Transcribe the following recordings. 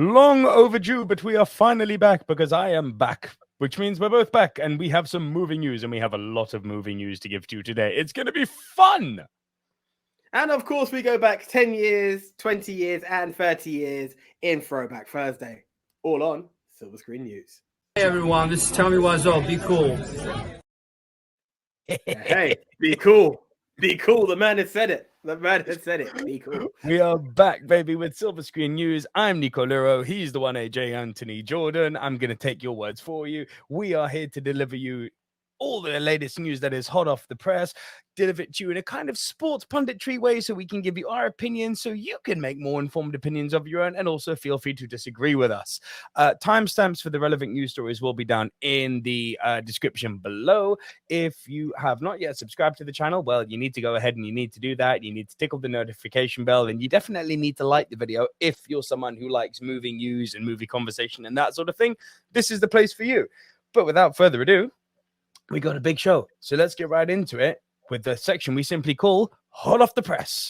Long overdue, but we are finally back because I am back, which means we're both back and we have some movie news, and we have a lot of movie news to give to you today. It's going to be fun. And of course, we go back 10 years, 20 years, and 30 years in Throwback Thursday. All on Silver Screen News. Hey everyone, this is Tommy Wiseau. Be cool. Hey, be cool. Be cool. The man has said it. The man has said it. Be cool. We are back, baby, with Silver Screen News. I'm Nico Luro. He's the one, AJ Anthony Jordan. I'm going to take your words for you. We are here to deliver you all the latest news that is hot off the press, deliver it to you in a kind of sports punditry way so we can give you our opinions so you can make more informed opinions of your own, and also feel free to disagree with us. Timestamps for the relevant news stories will be down in the description below. If you have not yet subscribed to the channel, well, you need to go ahead and you need to do that. You need to tickle the notification bell, and you definitely need to like the video if you're someone who likes movie news and movie conversation and that sort of thing. This is the place for you. But without further ado, we got a big show, so let's get right into it with the section we simply call Hot Off the Press.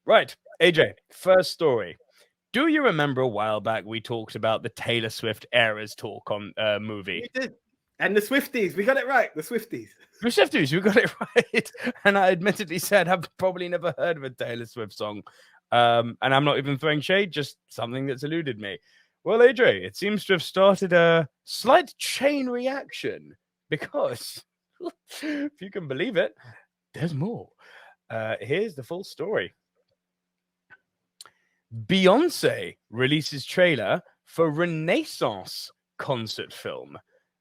Right, AJ, first story. Do you remember a while back we talked about the Taylor Swift Eras Tour movie? We did. And the Swifties, we got it right. The Swifties. The Swifties, we got it right. And I admittedly said I've probably never heard of a Taylor Swift song. And I'm not even throwing shade, just something that's eluded me. Well, AJ, it seems to have started a slight chain reaction because, if you can believe it, there's more. Here's the full story. Beyonce releases trailer for Renaissance concert film.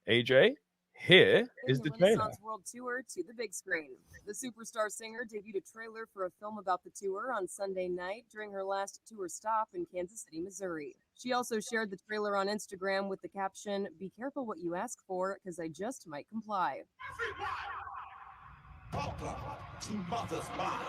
AJ, here is the trailer. Renaissance World Tour to the big screen. The superstar singer debuted a trailer for a film about the tour on Sunday night during her last tour stop in Kansas City, Missouri. She also shared the trailer on Instagram with the caption, "Be careful what you ask for, because I just might comply." Welcome to Mother's Mind.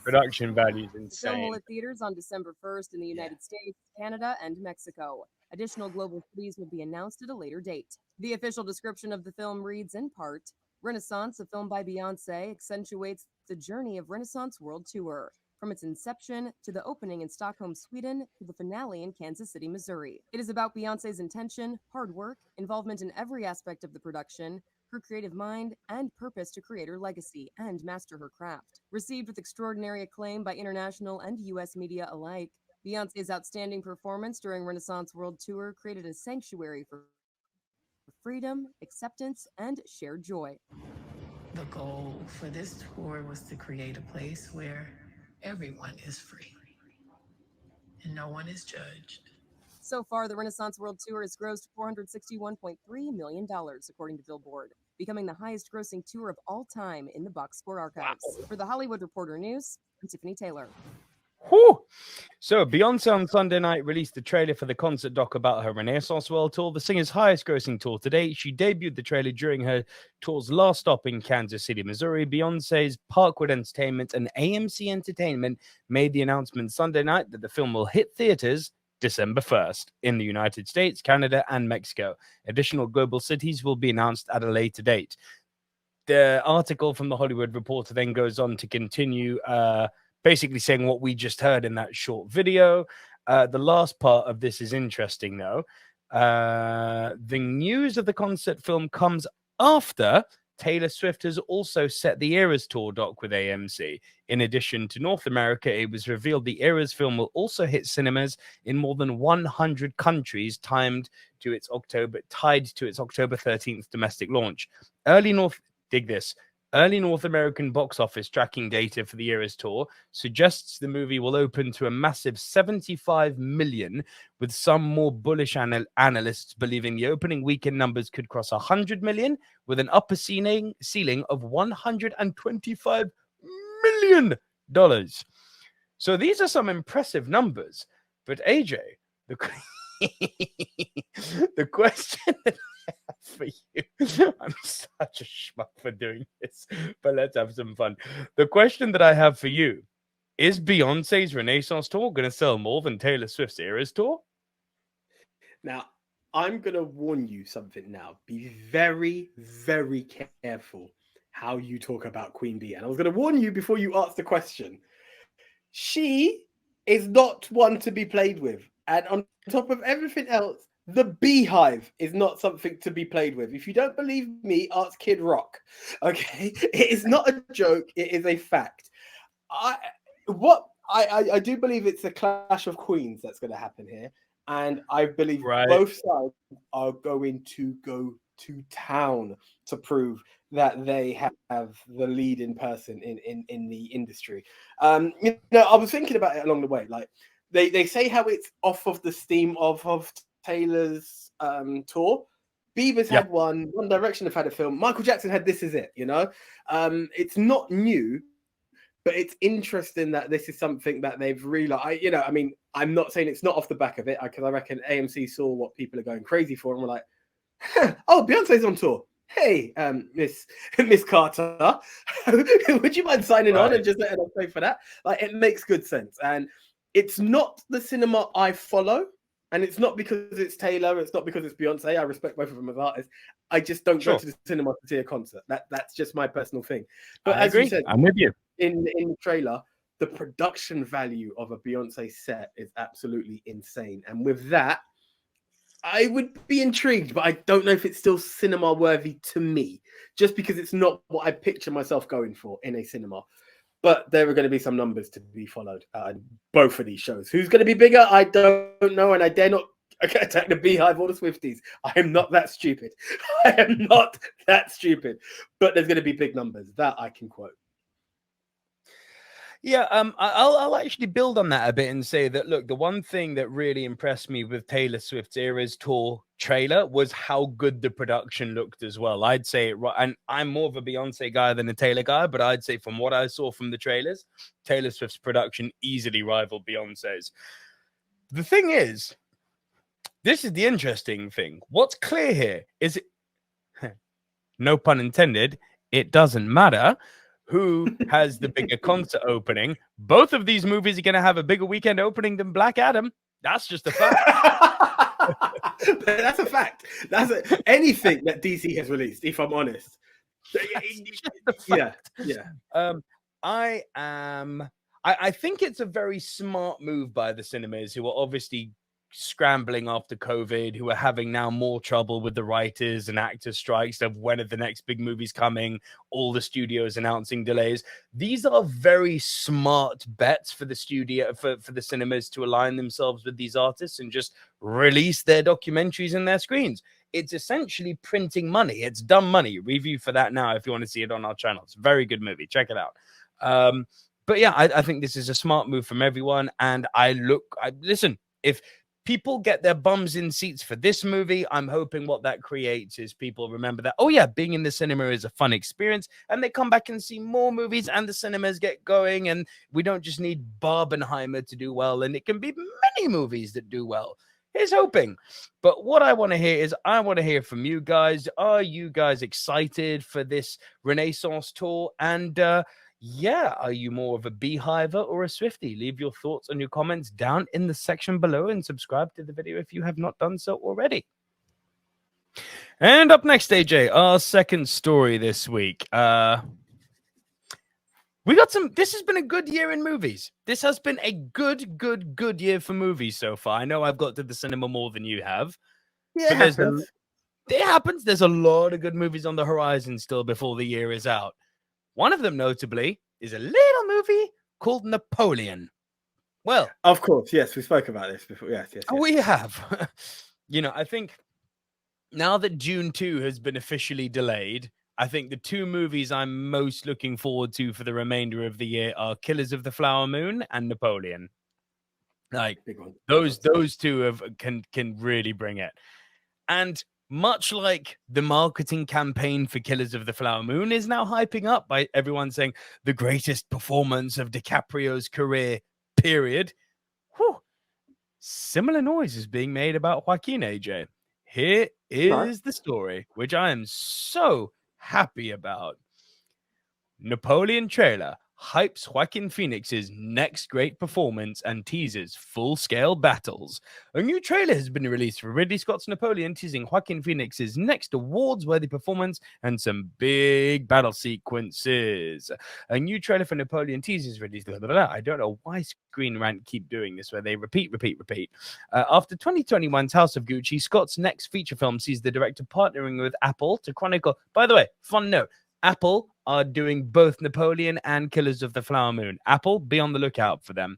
Production values The film will insane. hit theaters on December 1st in the United States, Canada, and Mexico. Additional global cities will be announced at a later date. The official description of the film reads in part, "Renaissance, a film by Beyonce, accentuates the journey of Renaissance World Tour, from its inception to the opening in Stockholm, Sweden, to the finale in Kansas City, Missouri. It is about Beyonce's intention, hard work, involvement in every aspect of the production, her creative mind, and purpose to create her legacy and master her craft." Received with extraordinary acclaim by international and U.S. media alike, Beyonce's outstanding performance during Renaissance World Tour created a sanctuary for freedom, acceptance, and shared joy. The goal for this tour was to create a place where everyone is free and no one is judged. So far, the Renaissance World Tour has grossed $461.3 million, according to Billboard, becoming the highest-grossing tour of all time in the Box Score archives. Wow. For The Hollywood Reporter News, I'm Tiffany Taylor. Whew. So Beyonce on Sunday night released the trailer for the concert doc about her Renaissance World Tour, the singer's highest grossing tour to date. She debuted the trailer during her tour's last stop in Kansas City, Missouri. Beyonce's Parkwood Entertainment and AMC Entertainment made the announcement Sunday night that the film will hit theaters December 1st in the United States, Canada, and Mexico. Additional global cities will be announced at a later date. The article from The Hollywood Reporter then goes on to continue basically saying what we just heard in that short video. The last part of this is interesting, though. The news of the concert film comes after Taylor Swift has also set the Eras Tour doc with AMC. In addition to North America, it was revealed the Eras film will also hit cinemas in more than 100 countries, tied to its October 13th domestic launch. Early North American box office tracking data for the Eras Tour suggests the movie will open to a massive 75 million, with some more bullish analysts believing the opening weekend numbers could cross 100 million, with an upper ceiling of $125 million. So these are some impressive numbers. But AJ, the question that I have for you, I'm such a schmuck for doing this, but let's have some fun. The question that I have for you, is Beyonce's Renaissance Tour going to sell more than Taylor Swift's Eras Tour? Now, I'm going to warn you something now. Be very, very careful how you talk about Queen Bee. And I was going to warn you before you ask the question. She is not one to be played with. And on top of everything else, the beehive is not something to be played with. If you don't believe me, ask Kid Rock. Okay? It is not a joke. It is a fact. I do believe it's a clash of queens that's going to happen here. And I believe both sides are going to go to town to prove that they have the leading person in the industry. I was thinking about it along the way. Like they say how it's off of the steam of Taylor's tour. Bieber's had one Direction have had a film. Michael Jackson had This Is It, it's not new. But it's interesting that this is something that they've realized. I'm not saying it's not off the back of it, because I reckon AMC saw what people are going crazy for and were like, "Oh, Beyonce's on tour. Hey, Miss Carter, would you mind signing on and just letting us pay for that?" Like, it makes good sense, and it's not the cinema I follow, and it's not because it's Taylor, it's not because it's Beyonce. I respect both of them as artists. I just don't go to the cinema to see a concert. That's just my personal thing. But I agree. You said, I'm with you. In the trailer, the production value of a Beyonce set is absolutely insane. And with that, I would be intrigued, but I don't know if it's still cinema worthy to me, just because it's not what I picture myself going for in a cinema. But there are going to be some numbers to be followed both of these shows. Who's going to be bigger? I don't know, and I dare not attack the Beehive or the Swifties. I am not that stupid. I am not that stupid. But there's going to be big numbers. That I can quote. Yeah, I'll actually build on that a bit and say that, look, the one thing that really impressed me with Taylor Swift's Eras Tour trailer was how good the production looked as well. I'd say, and I'm more of a Beyonce guy than a Taylor guy, but I'd say from what I saw from the trailers, Taylor Swift's production easily rivaled Beyonce's. The thing is, this is the interesting thing. What's clear here is, no pun intended, it doesn't matter who has the bigger concert opening. Both of these movies are going to have a bigger weekend opening than Black Adam. That's just a fact. That's a fact. Anything that DC has released, if I'm honest. Yeah. I think it's a very smart move by the cinemas, who are obviously scrambling after COVID, who are having now more trouble with the writers and actors strikes of when are the next big movies coming, all the studios announcing delays. These are very smart bets for the studio, for the cinemas to align themselves with these artists and just release their documentaries in their screens. It's essentially printing money. It's dumb money. Review for that now if you want to see it on our channel. It's a very good movie. Check it out. But yeah, I think this is a smart move from everyone. And listen, if people get their bums in seats for this movie, I'm hoping what that creates is people remember that, oh yeah, being in the cinema is a fun experience, and they come back and see more movies and the cinemas get going, and we don't just need Barbenheimer to do well, and it can be many movies that do well. Here's hoping. But what I want to hear is, I want to hear from you guys. Are you guys excited for this Renaissance tour? And yeah, are you more of a Beehiver or a Swiftie? Leave your thoughts and your comments down in the section below, and subscribe to the video if you have not done so already. And up next, AJ, our second story this week. We got this has been a good year in movies. This has been a good year for movies so far. I know I've got to the cinema more than you have. Yeah, it happens. There's a lot of good movies on the horizon still before the year is out. One of them, notably, is a little movie called Napoleon. Well, of course, yes, we spoke about this before. Yes. We have. I think now that June 2 has been officially delayed, I think the two movies I'm most looking forward to for the remainder of the year are Killers of the Flower Moon and Napoleon. Like, those two can really bring it. And much like the marketing campaign for Killers of the Flower Moon is now hyping up by everyone saying the greatest performance of DiCaprio's career, period. Whew. Similar noise is being made about Joaquin, AJ. Here is the story, which I am so happy about. Napoleon trailer hypes Joaquin Phoenix's next great performance and teases full-scale battles. A new trailer has been released for Ridley Scott's Napoleon, teasing Joaquin Phoenix's next awards-worthy performance and some big battle sequences. A new trailer for Napoleon teases Ridley's... I don't know why Screen Rant keep doing this, where they repeat. After 2021's House of Gucci, Scott's next feature film sees the director partnering with Apple to chronicle... By the way, fun note, Apple are doing both Napoleon and Killers of the Flower Moon. Apple, be on the lookout for them.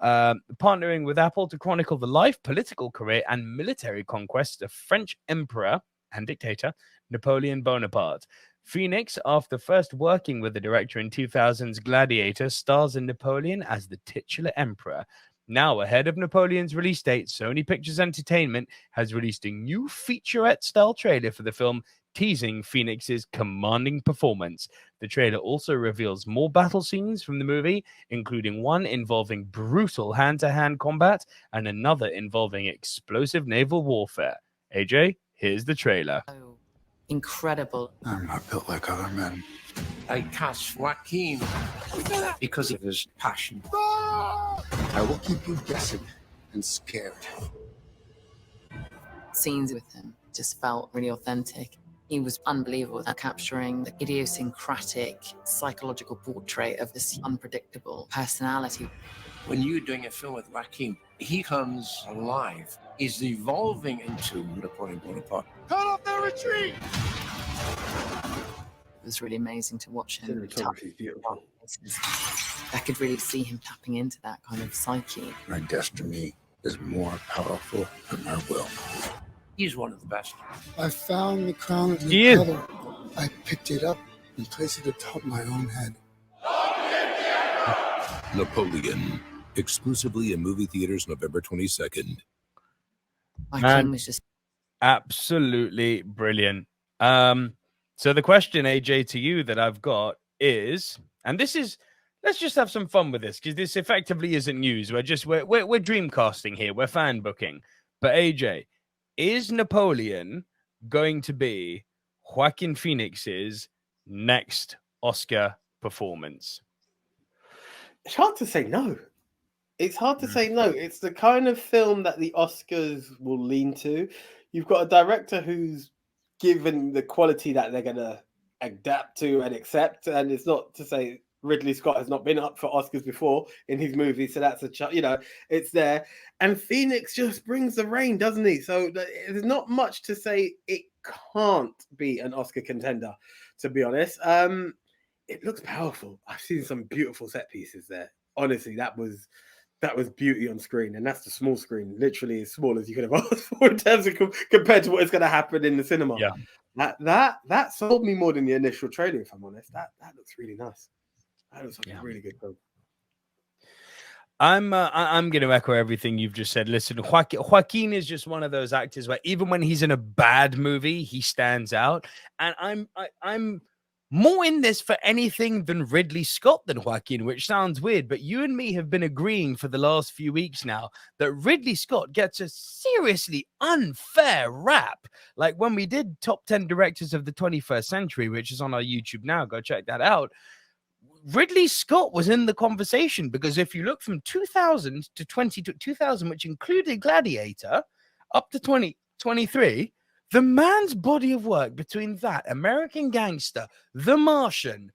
Partnering with Apple to chronicle the life, political career, and military conquest of French emperor and dictator Napoleon Bonaparte. Phoenix, after first working with the director in 2000's Gladiator, stars in Napoleon as the titular emperor. Now, ahead of Napoleon's release date, Sony Pictures Entertainment has released a new featurette-style trailer for the film, teasing Phoenix's commanding performance. The trailer also reveals more battle scenes from the movie, including one involving brutal hand-to-hand combat and another involving explosive naval warfare. AJ, here's the trailer. Oh, incredible. I'm not built like other men. I cast Joaquin because of his passion. I will keep you guessing and scared. Scenes with him just felt really authentic. He was unbelievable at capturing the idiosyncratic psychological portrait of this unpredictable personality. When you're doing a film with Joaquin, he comes alive. He's evolving into Napoleon Bonaparte. Cut off their retreat! It was really amazing to watch him. Cinematography is beautiful. I could really see him tapping into that kind of psyche. My destiny is more powerful than my will. He's one of the best. I found the crown of He your is. brother. I picked it up and placed it atop my own head. Napoleon, exclusively in movie theaters November 22nd. My Man. king was just Absolutely brilliant. So the question, AJ, to you that I've got is, and this is, let's just have some fun with this, because this effectively isn't news. We're dreamcasting here. We're fan booking. But AJ, is Napoleon going to be Joaquin Phoenix's next Oscar performance? It's hard to say no. It's hard to say no. It's the kind of film that the Oscars will lean to. You've got a director who's given the quality that they're going to adapt to and accept. And it's not to say Ridley Scott has not been up for Oscars before in his movies. So that's it's there. And Phoenix just brings the rain, doesn't he? So there's not much to say it can't be an Oscar contender, to be honest. It looks powerful. I've seen some beautiful set pieces there. Honestly, that was beauty on screen, and that's the small screen, literally as small as you could have asked for in terms of compared to what is going to happen in the cinema. Yeah, that sold me more than the initial trailer. If I'm honest, that looks really nice. That looks like a really good film. I'm going to echo everything you've just said. Listen, Joaquin is just one of those actors where even when he's in a bad movie, he stands out, and I'm more in this for anything than Ridley Scott than Joaquin, which sounds weird, but you and me have been agreeing for the last few weeks now that Ridley Scott gets a seriously unfair rap. Like when we did Top 10 Directors of the 21st Century, which is on our YouTube now, go check that out. Ridley Scott was in the conversation because if you look from 2000 to 2000, which included Gladiator, up to 2023, the man's body of work between that, American Gangster, The Martian,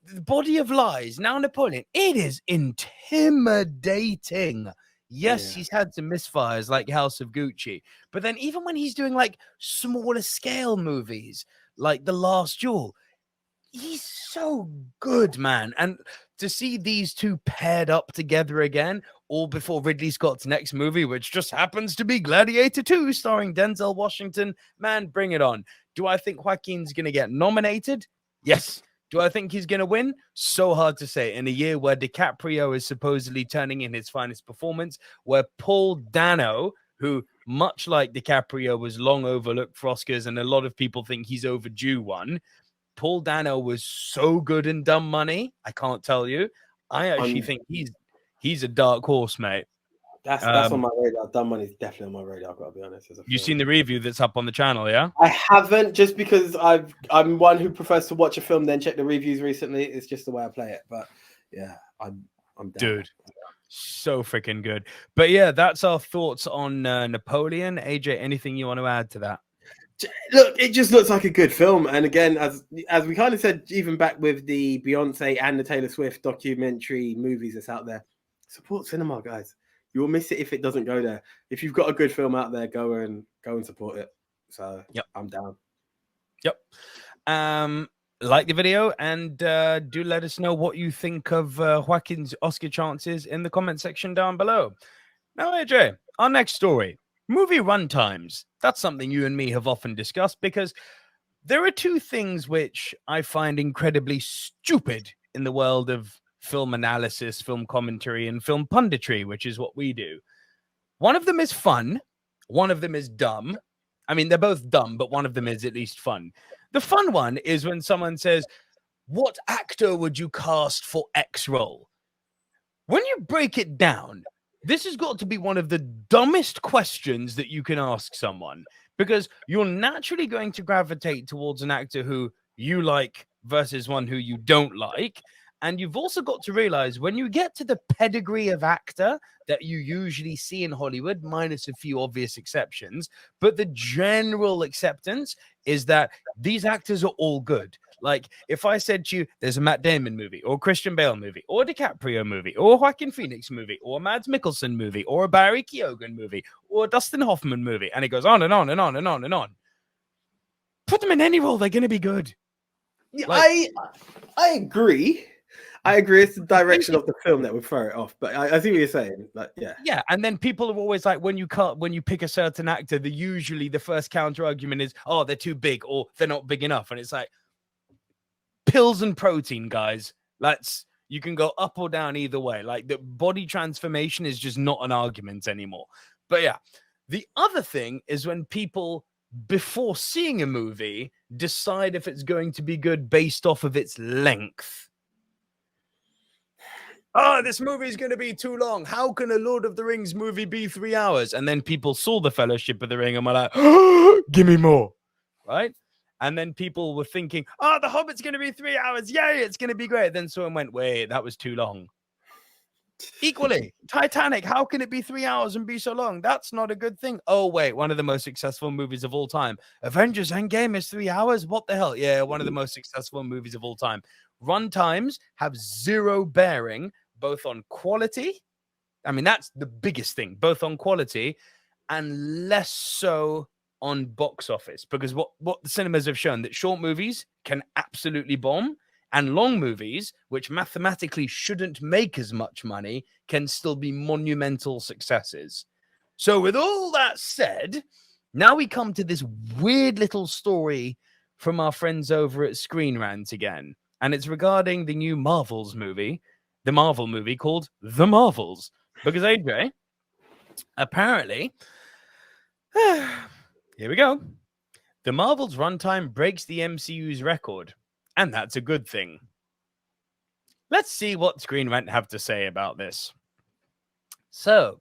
The Body of Lies, now Napoleon, it is intimidating. Yes, he's had some misfires like House of Gucci, but then even when he's doing like smaller scale movies like The Last Duel, he's so good, man. And to see these two paired up together again, all before Ridley Scott's next movie, which just happens to be Gladiator 2, starring Denzel Washington, man, bring it on. Do I think Joaquin's going to get nominated? Yes. Do I think he's going to win? So hard to say. In a year where DiCaprio is supposedly turning in his finest performance, where Paul Dano, who, much like DiCaprio, was long overlooked for Oscars, and a lot of people think he's overdue one, Paul Dano was so good in Dumb Money. I can't tell you. I actually think he's a dark horse, mate. That's on my radar. Dumb Money's definitely on my radar. I've got to be honest. You've seen the review that's up on the channel, yeah? I haven't, just because I'm one who prefers to watch a film then check the reviews recently. It's just the way I play it. But yeah, I'm down. Dude. So freaking good. But yeah, that's our thoughts on Napoleon. AJ, anything you want to add to that? Look, it just looks like a good film. And again, as we kind of said, even back with the Beyonce and the Taylor Swift documentary movies that's out there, support cinema, guys. You will miss it if it doesn't go there. If you've got a good film out there, go and support it. So yep, I'm down. Yep. Like the video and do let us know what you think of Joaquin's Oscar chances in the comment section down below. Now, AJ, our next story, movie runtimes. That's something you and me have often discussed because there are two things which I find incredibly stupid in the world of film analysis, film commentary, and film punditry, which is what we do. One of them is fun. One of them is dumb. I mean, they're both dumb, but one of them is at least fun. The fun one is when someone says, what actor would you cast for X role? When you break it down, this has got to be one of the dumbest questions that you can ask someone, because you're naturally going to gravitate towards an actor who you like versus one who you don't like. And you've also got to realize when you get to the pedigree of actor that you usually see in Hollywood, minus a few obvious exceptions, but the general acceptance is that these actors are all good. Like if I said to you, there's a Matt Damon movie or a Christian Bale movie or a DiCaprio movie or a Joaquin Phoenix movie or a Mads Mikkelsen movie or a Barry Keoghan movie or a Dustin Hoffman movie, and it goes on and on and on and on and on. Put them in any role, they're going to be good. Like, I agree. I agree. It's the direction of the film that would throw it off. But I see what you're saying. Like, yeah. And then people are always like, when you pick a certain actor, usually the first counter argument is, oh, they're too big or they're not big enough. And it's like pills and protein, guys. You can go up or down either way. Like the body transformation is just not an argument anymore. But yeah, the other thing is when people, before seeing a movie, decide if it's going to be good based off of its length. Oh, this movie is going to be too long. How can a Lord of the Rings movie be 3 hours? And then people saw the Fellowship of the Ring and were like, oh, give me more. Right? And then people were thinking, oh, The Hobbit's going to be 3 hours. Yay, it's going to be great. Then someone went, wait, that was too long. Equally, Titanic, how can it be 3 hours and be so long? That's not a good thing. Oh, wait, one of the most successful movies of all time. Avengers Endgame is 3 hours? What the hell? Yeah, one of the most successful movies of all time. Run times have zero bearing both on quality. I mean, that's the biggest thing, both on quality and less so on box office. Because what the cinemas have shown, that short movies can absolutely bomb, and long movies, which mathematically shouldn't make as much money, can still be monumental successes. So with all that said, now we come to this weird little story from our friends over at Screen Rant again. And it's regarding the new Marvels movie, the Marvel movie called The Marvels. Because AJ, apparently, here we go. The Marvels runtime breaks the MCU's record, and that's a good thing. Let's see what Screen Rant have to say about this. So,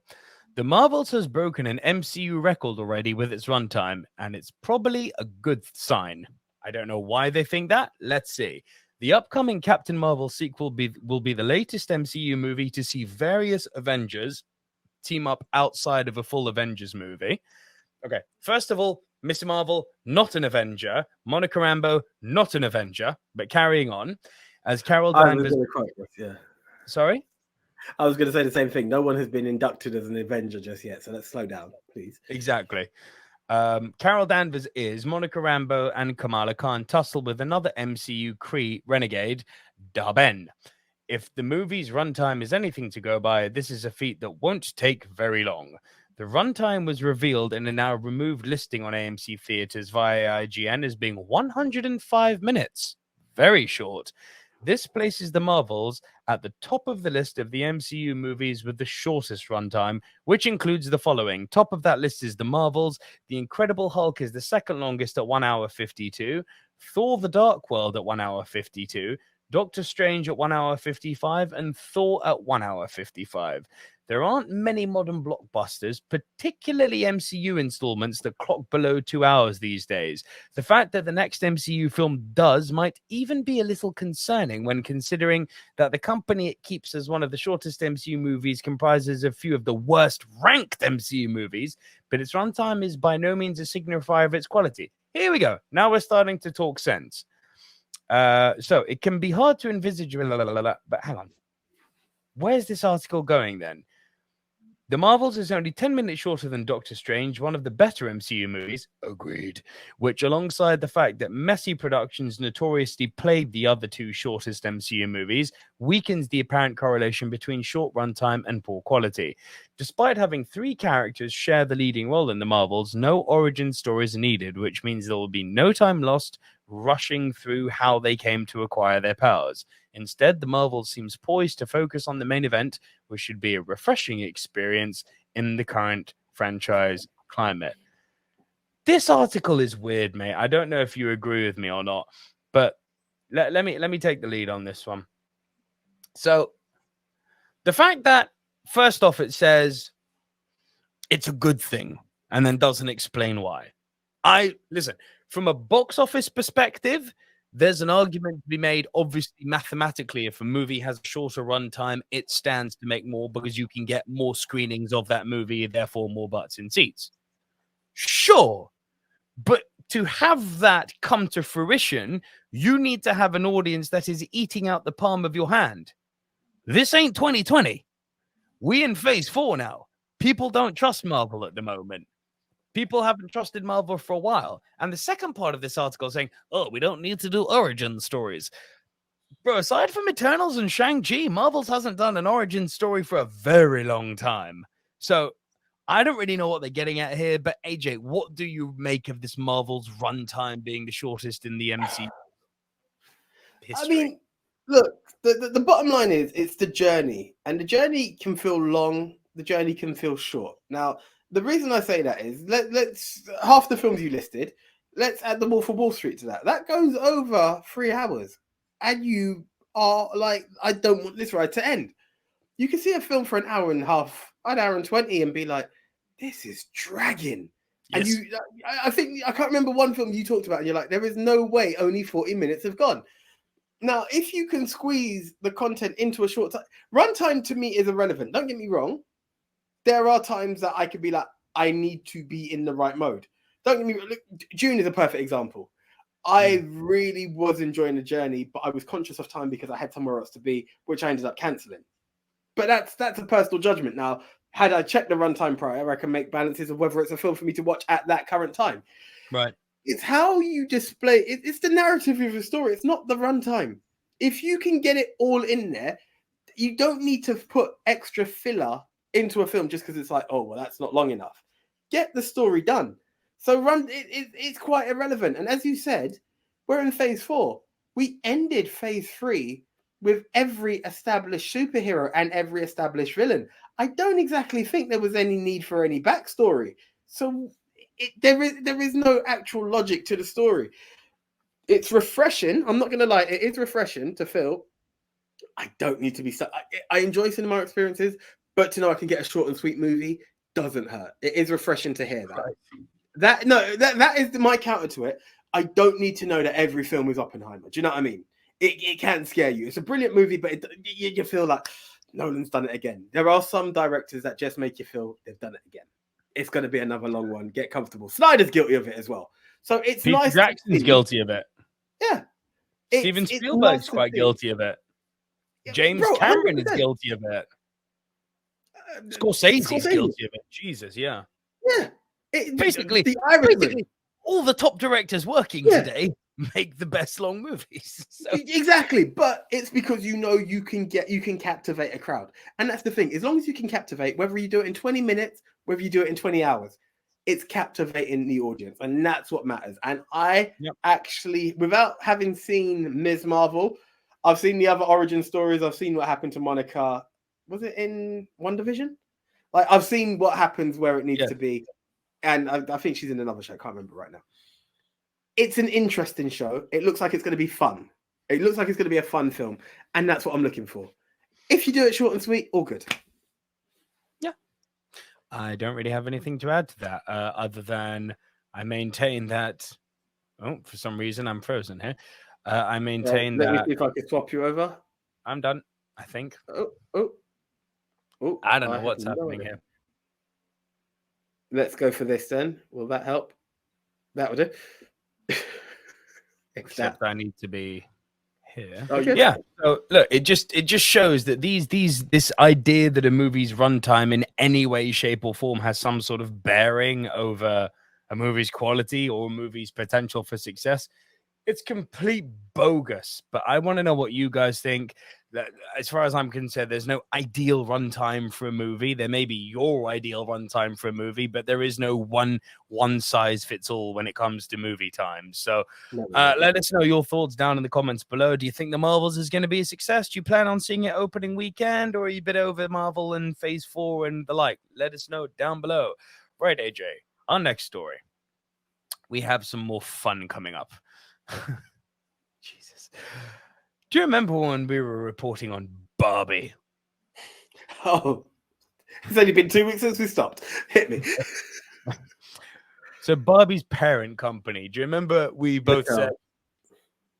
The Marvels has broken an MCU record already with its runtime, and it's probably a good sign. I don't know why they think that. Let's see. The upcoming Captain Marvel sequel will be the latest MCU movie to see various Avengers team up outside of a full Avengers movie. Okay, first of all, Mr. Marvel, not an Avenger. Monica Rambeau, not an Avenger. But carrying on, as Carol Danvers... Sorry? I was going to say the same thing. No one has been inducted as an Avenger just yet, so let's slow down, please. Exactly. Carol Danvers is, Monica Rambeau and Kamala Khan tussle with another MCU Kree renegade, Darben. If the movie's runtime is anything to go by, this is a feat that won't take very long. The runtime was revealed in a now removed listing on AMC Theaters via IGN as being 105 minutes. Very short. This places The Marvels at the top of the list of the MCU movies with the shortest runtime, which includes the following. Top of that list is The Marvels. The Incredible Hulk is the second longest at 1 hour 52. Thor: The Dark World at 1 hour 52. Doctor Strange at 1 hour 55, and Thor at 1 hour 55. There aren't many modern blockbusters, particularly MCU installments, that clock below 2 hours these days. The fact that the next MCU film does might even be a little concerning when considering that the company it keeps as one of the shortest MCU movies comprises a few of the worst ranked MCU movies, but its runtime is by no means a signifier of its quality. Here we go. Now we're starting to talk sense. So it can be hard to envisage, but hang on. Where's this article going then? The Marvels is only 10 minutes shorter than Doctor Strange, one of the better MCU movies, agreed, which alongside the fact that messy productions notoriously plagued the other two shortest MCU movies, weakens the apparent correlation between short runtime and poor quality. Despite having 3 characters share the leading role in the Marvels, no origin stories are needed, which means there will be no time lost rushing through how they came to acquire their powers. Instead, the Marvel seems poised to focus on the main event, which should be a refreshing experience in the current franchise climate. This article is weird, mate. I don't know if you agree with me or not, but let me take the lead on this one. So, the fact that, first off, it says it's a good thing and then doesn't explain why. Listen, from a box office perspective, there's an argument to be made, obviously, mathematically. If a movie has a shorter runtime, it stands to make more because you can get more screenings of that movie, therefore more butts in seats. Sure, but to have that come to fruition, you need to have an audience that is eating out the palm of your hand. This ain't 2020. We in phase 4 now. People don't trust Marvel at the moment. People haven't trusted Marvel for a while. And the second part of this article saying, oh, we don't need to do origin stories. Bro, aside from Eternals and Shang-Chi, Marvel's hasn't done an origin story for a very long time. So I don't really know what they're getting at here. But AJ, what do you make of this Marvel's runtime being the shortest in the MCU history? I mean, look, the bottom line is it's the journey. And the journey can feel long. The journey can feel short. Now, the reason I say that is let's half the films you listed, let's add the Wolf of Wall Street to that. That goes over 3 hours. And you are like, I don't want this ride to end. You can see a film for an hour and a half, an hour and 20 and be like, this is dragging. Yes. And I think, I can't remember one film you talked about and you're like, there is no way only 40 minutes have gone. Now, if you can squeeze the content into a short time, runtime to me is irrelevant. Don't get me wrong. There are times that I could be like, I need to be in the right mode. Don't get me wrong. June is a perfect example. I really was enjoying the journey, but I was conscious of time because I had somewhere else to be, which I ended up cancelling. But that's a personal judgment. Now, had I checked the runtime prior, I can make balances of whether it's a film for me to watch at that current time. Right. It's how you display it. It's the narrative of the story. It's not the runtime. If you can get it all in there, you don't need to put extra filler into a film just because it's like, oh, well, that's not long enough. Get the story done. So it's quite irrelevant. And as you said, we're in phase 4. We ended phase 3 with every established superhero and every established villain. I don't exactly think there was any need for any backstory. So there is no actual logic to the story. It's refreshing. I'm not going to lie. It is refreshing to feel I don't need to be stuck. I enjoy cinema experiences, but to know I can get a short and sweet movie doesn't hurt. It is refreshing to hear that. That is my counter to it. I don't need to know that every film is Oppenheimer. Do you know what I mean? It can scare you. It's a brilliant movie, but you feel like Nolan's done it again. There are some directors that just make you feel they've done it again. It's going to be another long one. Get comfortable. Snyder's guilty of it as well. So it's Peter nice. Jackson's guilty of it. Yeah. Steven Spielberg's quite guilty of it. James Cameron 100%. Is guilty of it. Scorsese's guilty of it. Jesus, yeah. Yeah. Basically, all the top directors working today make the best long movies. So. Exactly, but it's because you can captivate a crowd. And that's the thing. As long as you can captivate, whether you do it in 20 minutes, whether you do it in 20 hours, it's captivating the audience. And that's what matters. And I actually, without having seen Ms. Marvel, I've seen the other origin stories. I've seen what happened to Monica. Was it in WandaVision? Like, I've seen what happens where it needs to be. And I think she's in another show. I can't remember right now. It's an interesting show. It looks like it's going to be fun. It looks like it's going to be a fun film, and that's what I'm looking for. If you do it short and sweet, all good. Yeah. I don't really have anything to add to that, other than I maintain that. Oh, for some reason I'm frozen here. I maintain Let me that. see if I can swap you over. I'm done, I think. Oh. I don't know have what's no happening idea. here. Let's go for this then. Will that help? That will do. Except I need to be here. Okay. Yeah. So look, it just shows that this idea that a movie's runtime in any way, shape, or form has some sort of bearing over a movie's quality or a movie's potential for success. It's complete bogus. But I want to know what you guys think. That, as far as I'm concerned, there's no ideal runtime for a movie. There may be your ideal runtime for a movie, but there is no one size fits all when it comes to movie time. So let us know your thoughts down in the comments below. Do you think The Marvels is going to be a success? Do you plan on seeing it opening weekend, or are you a bit over Marvel and Phase 4 and the like? Let us know down below. Right, AJ, our next story. We have some more fun coming up. Jesus. Do you remember when we were reporting on Barbie? Oh, it's only been 2 weeks since we stopped. Hit me. So Barbie's parent company. Do you remember we both said?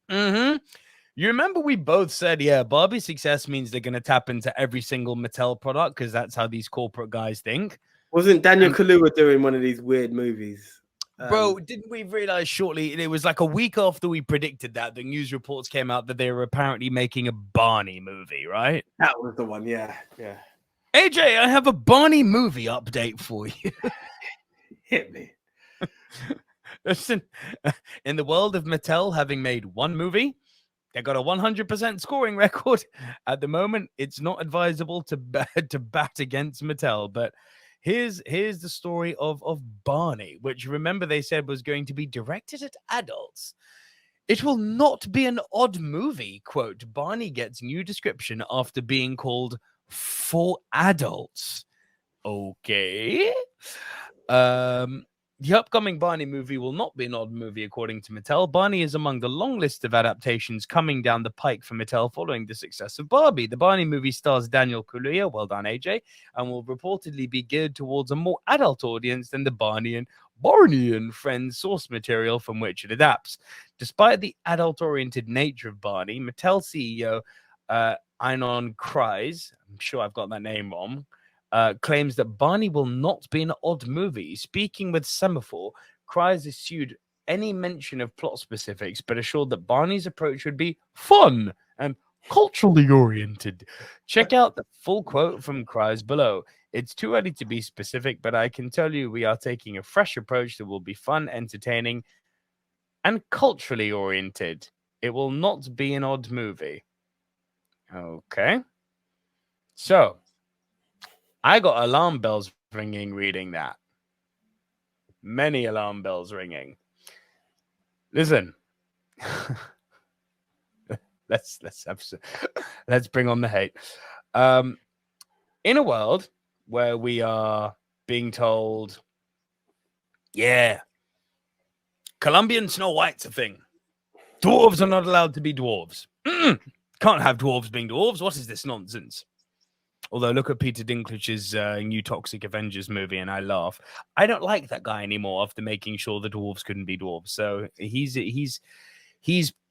You remember we both said, yeah, Barbie's success means they're going to tap into every single Mattel product because that's how these corporate guys think. Wasn't Daniel Kaluuya doing one of these weird movies? Bro, didn't we realize shortly? It was like a week after we predicted that the news reports came out that they were apparently making a Barney movie, right? That was the one, yeah. AJ, I have a Barney movie update for you. Hit me. Listen, in the world of Mattel having made one movie, they got a 100% scoring record. At the moment, it's not advisable to bat against Mattel, but here's the story of Barney, which remember they said was going to be directed at adults. It will not be an odd movie. Quote, Barney gets new description after being called for adults. Okay. The upcoming Barney movie will not be an odd movie, according to Mattel. Barney is among the long list of adaptations coming down the pike for Mattel following the success of Barbie. The Barney movie stars Daniel Kaluuya, well done, AJ, and will reportedly be geared towards a more adult audience than the Barney and Friends source material from which it adapts. Despite the adult-oriented nature of Barney, Mattel CEO Einon Kreis, I'm sure I've got that name wrong, claims that Barney will not be an odd movie. Speaking with Semaphore, Kreis eschewed any mention of plot specifics, but assured that Barney's approach would be fun and culturally oriented. Check out the full quote from Kreis below. It's too early to be specific, but I can tell you we are taking a fresh approach that will be fun, entertaining, and culturally oriented. It will not be an odd movie. Okay. So, I got alarm bells ringing reading that. Many alarm bells ringing. Listen. let's bring on the hate. In a world where we are being told, yeah, Colombian Snow White's a thing. Dwarves are not allowed to be dwarves. Can't have dwarves being dwarves. What is this nonsense? Although look at Peter Dinklage's new Toxic Avengers movie, and I laugh. I don't like that guy anymore after making sure the dwarves couldn't be dwarves. So he's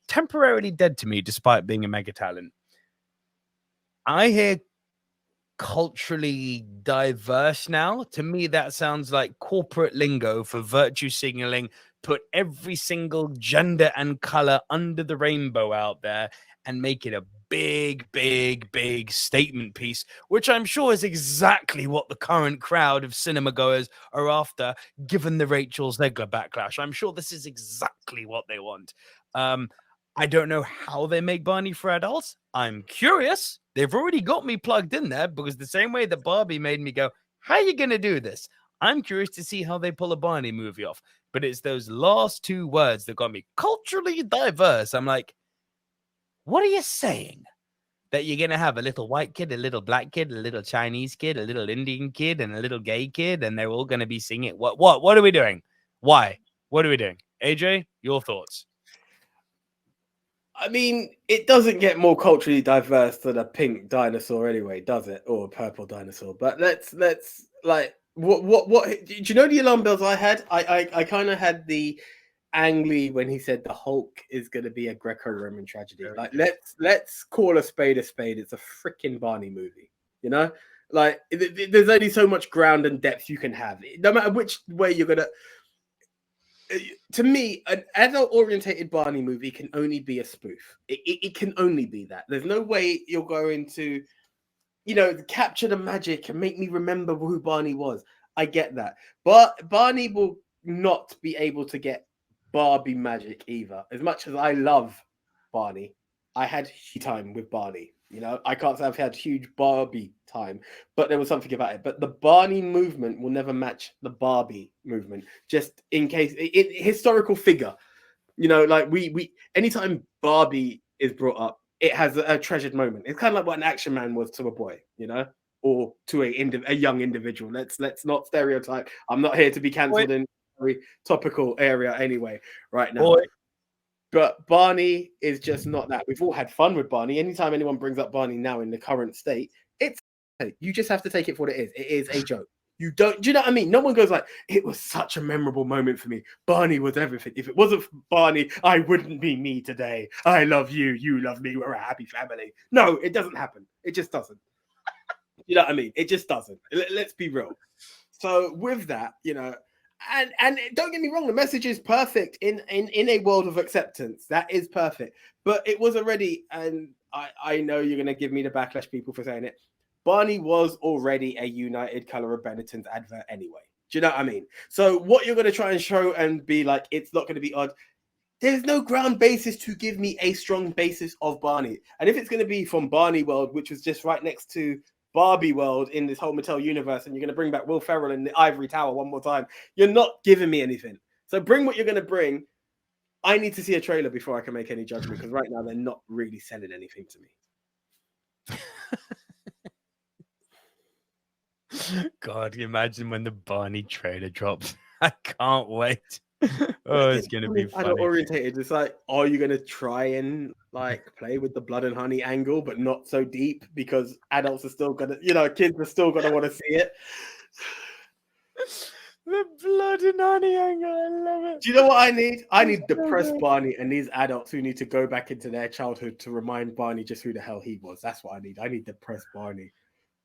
temporarily dead to me, despite being a mega talent. I hear culturally diverse now. To me, that sounds like corporate lingo for virtue signaling. Put every single gender and color under the rainbow out there and make it a big statement piece, which I'm sure is exactly what the current crowd of cinema goers are after, given the Rachel Zegler backlash. I'm sure this is exactly what they want. I don't know how they make Barney for adults. I'm curious. They've already got me plugged in there because the same way that Barbie made me go, how are you going to do this? I'm curious to see how they pull a Barney movie off. But it's those last two words that got me culturally diverse. I'm like, what are you saying? That you're going to have a little white kid, a little black kid, a little Chinese kid, a little Indian kid, and a little gay kid, and they're all going to be singing. What are we doing? Why? What are we doing? AJ, your thoughts? I mean, it doesn't get more culturally diverse than a pink dinosaur anyway, does it? Or a purple dinosaur. But let's like what do you know the alarm bells I had? I kind of had the Ang Lee when he said the Hulk is going to be a Greco-Roman tragedy. Like let's call a spade a spade. It's a freaking Barney movie, you know? Like there's only so much ground and depth you can have. No matter which way you're going to. To me, an adult-orientated Barney movie can only be a spoof. It can only be that. There's no way you're going to, capture the magic and make me remember who Barney was. I get that. But Barney will not be able to get Barbie magic either. As much as I love Barney, I had time with Barney. I can't say I've had huge Barbie time, but there was something about it. But the Barney movement will never match the Barbie movement. Just in case, historical figure, like we anytime Barbie is brought up, it has a treasured moment. It's kind of like what an action man was to a boy, or to a young individual. Let's not stereotype. I'm not here to be cancelled in a very topical area anyway, right now. But Barney is just not that. We've all had fun with Barney. Anytime anyone brings up Barney now in the current state, you just have to take it for what it is. It is a joke. Do you know what I mean? No one goes like, it was such a memorable moment for me. Barney was everything. If it wasn't for Barney, I wouldn't be me today. I love you. You love me. We're a happy family. No, it doesn't happen. It just doesn't. You know what I mean? It just doesn't. Let's be real. So with that, and don't get me wrong, the message is perfect in a world of acceptance. That is perfect. But it was already, and I know you're going to give me the backlash, people, for saying it. Barney was already a United Color of Benetton's advert anyway. Do you know what I mean? So what you're going to try and show and be like, it's not going to be odd. There's no ground basis to give me a strong basis of Barney. And if it's going to be from Barney World, which was just right next to Barbie World in this whole Mattel universe, and you're going to bring back Will Ferrell in the Ivory Tower one more time, you're not giving me anything. So bring what you're going to bring. I need to see a trailer before I can make any judgment, because right now they're not really selling anything to me. God, imagine when the Barney trailer drops. I can't wait. Oh, it's gonna be funny. Orientated. It's like, are you gonna try and like play with the blood and honey angle, but not so deep, because adults are still gonna, kids are still gonna want to see it. The blood and honey angle, I love it. Do you know what I need? I need depressed Barney and these adults who need to go back into their childhood to remind Barney just who the hell he was. That's what I need. I need depressed Barney.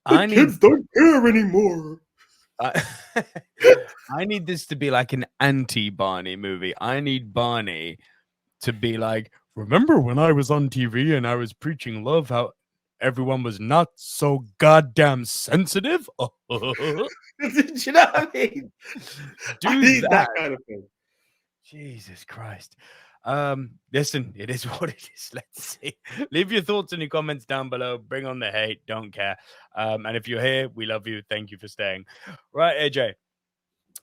Kids don't care anymore. I need this to be like an anti-Barney movie. I need Barney to be like, remember when I was on TV and I was preaching love, how everyone was not so goddamn sensitive? Do you know what I mean? I need that kind of thing. Jesus Christ. Listen, it is what it is. Let's see. Leave your thoughts and your comments down below. Bring on the hate. Don't care. And if you're here, we love you. Thank you for staying. Right, AJ.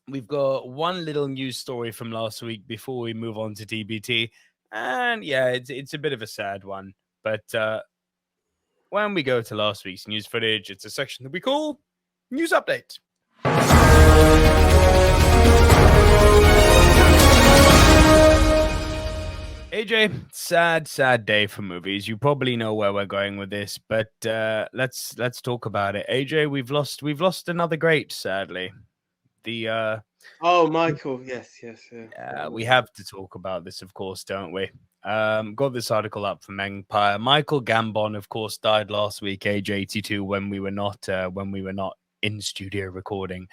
We've got one little news story from last week before we move on to TBT. And yeah, it's a bit of a sad one. But when we go to last week's news footage, it's a section that we call News Update. AJ, sad day for movies. You probably know where we're going with this, but let's talk about it. AJ, we've lost another great, sadly. Michael, yes. Yeah, we have to talk about this, of course, don't we? Got this article up from Empire. Michael Gambon, of course, died last week, age 82, when we were not in studio recording.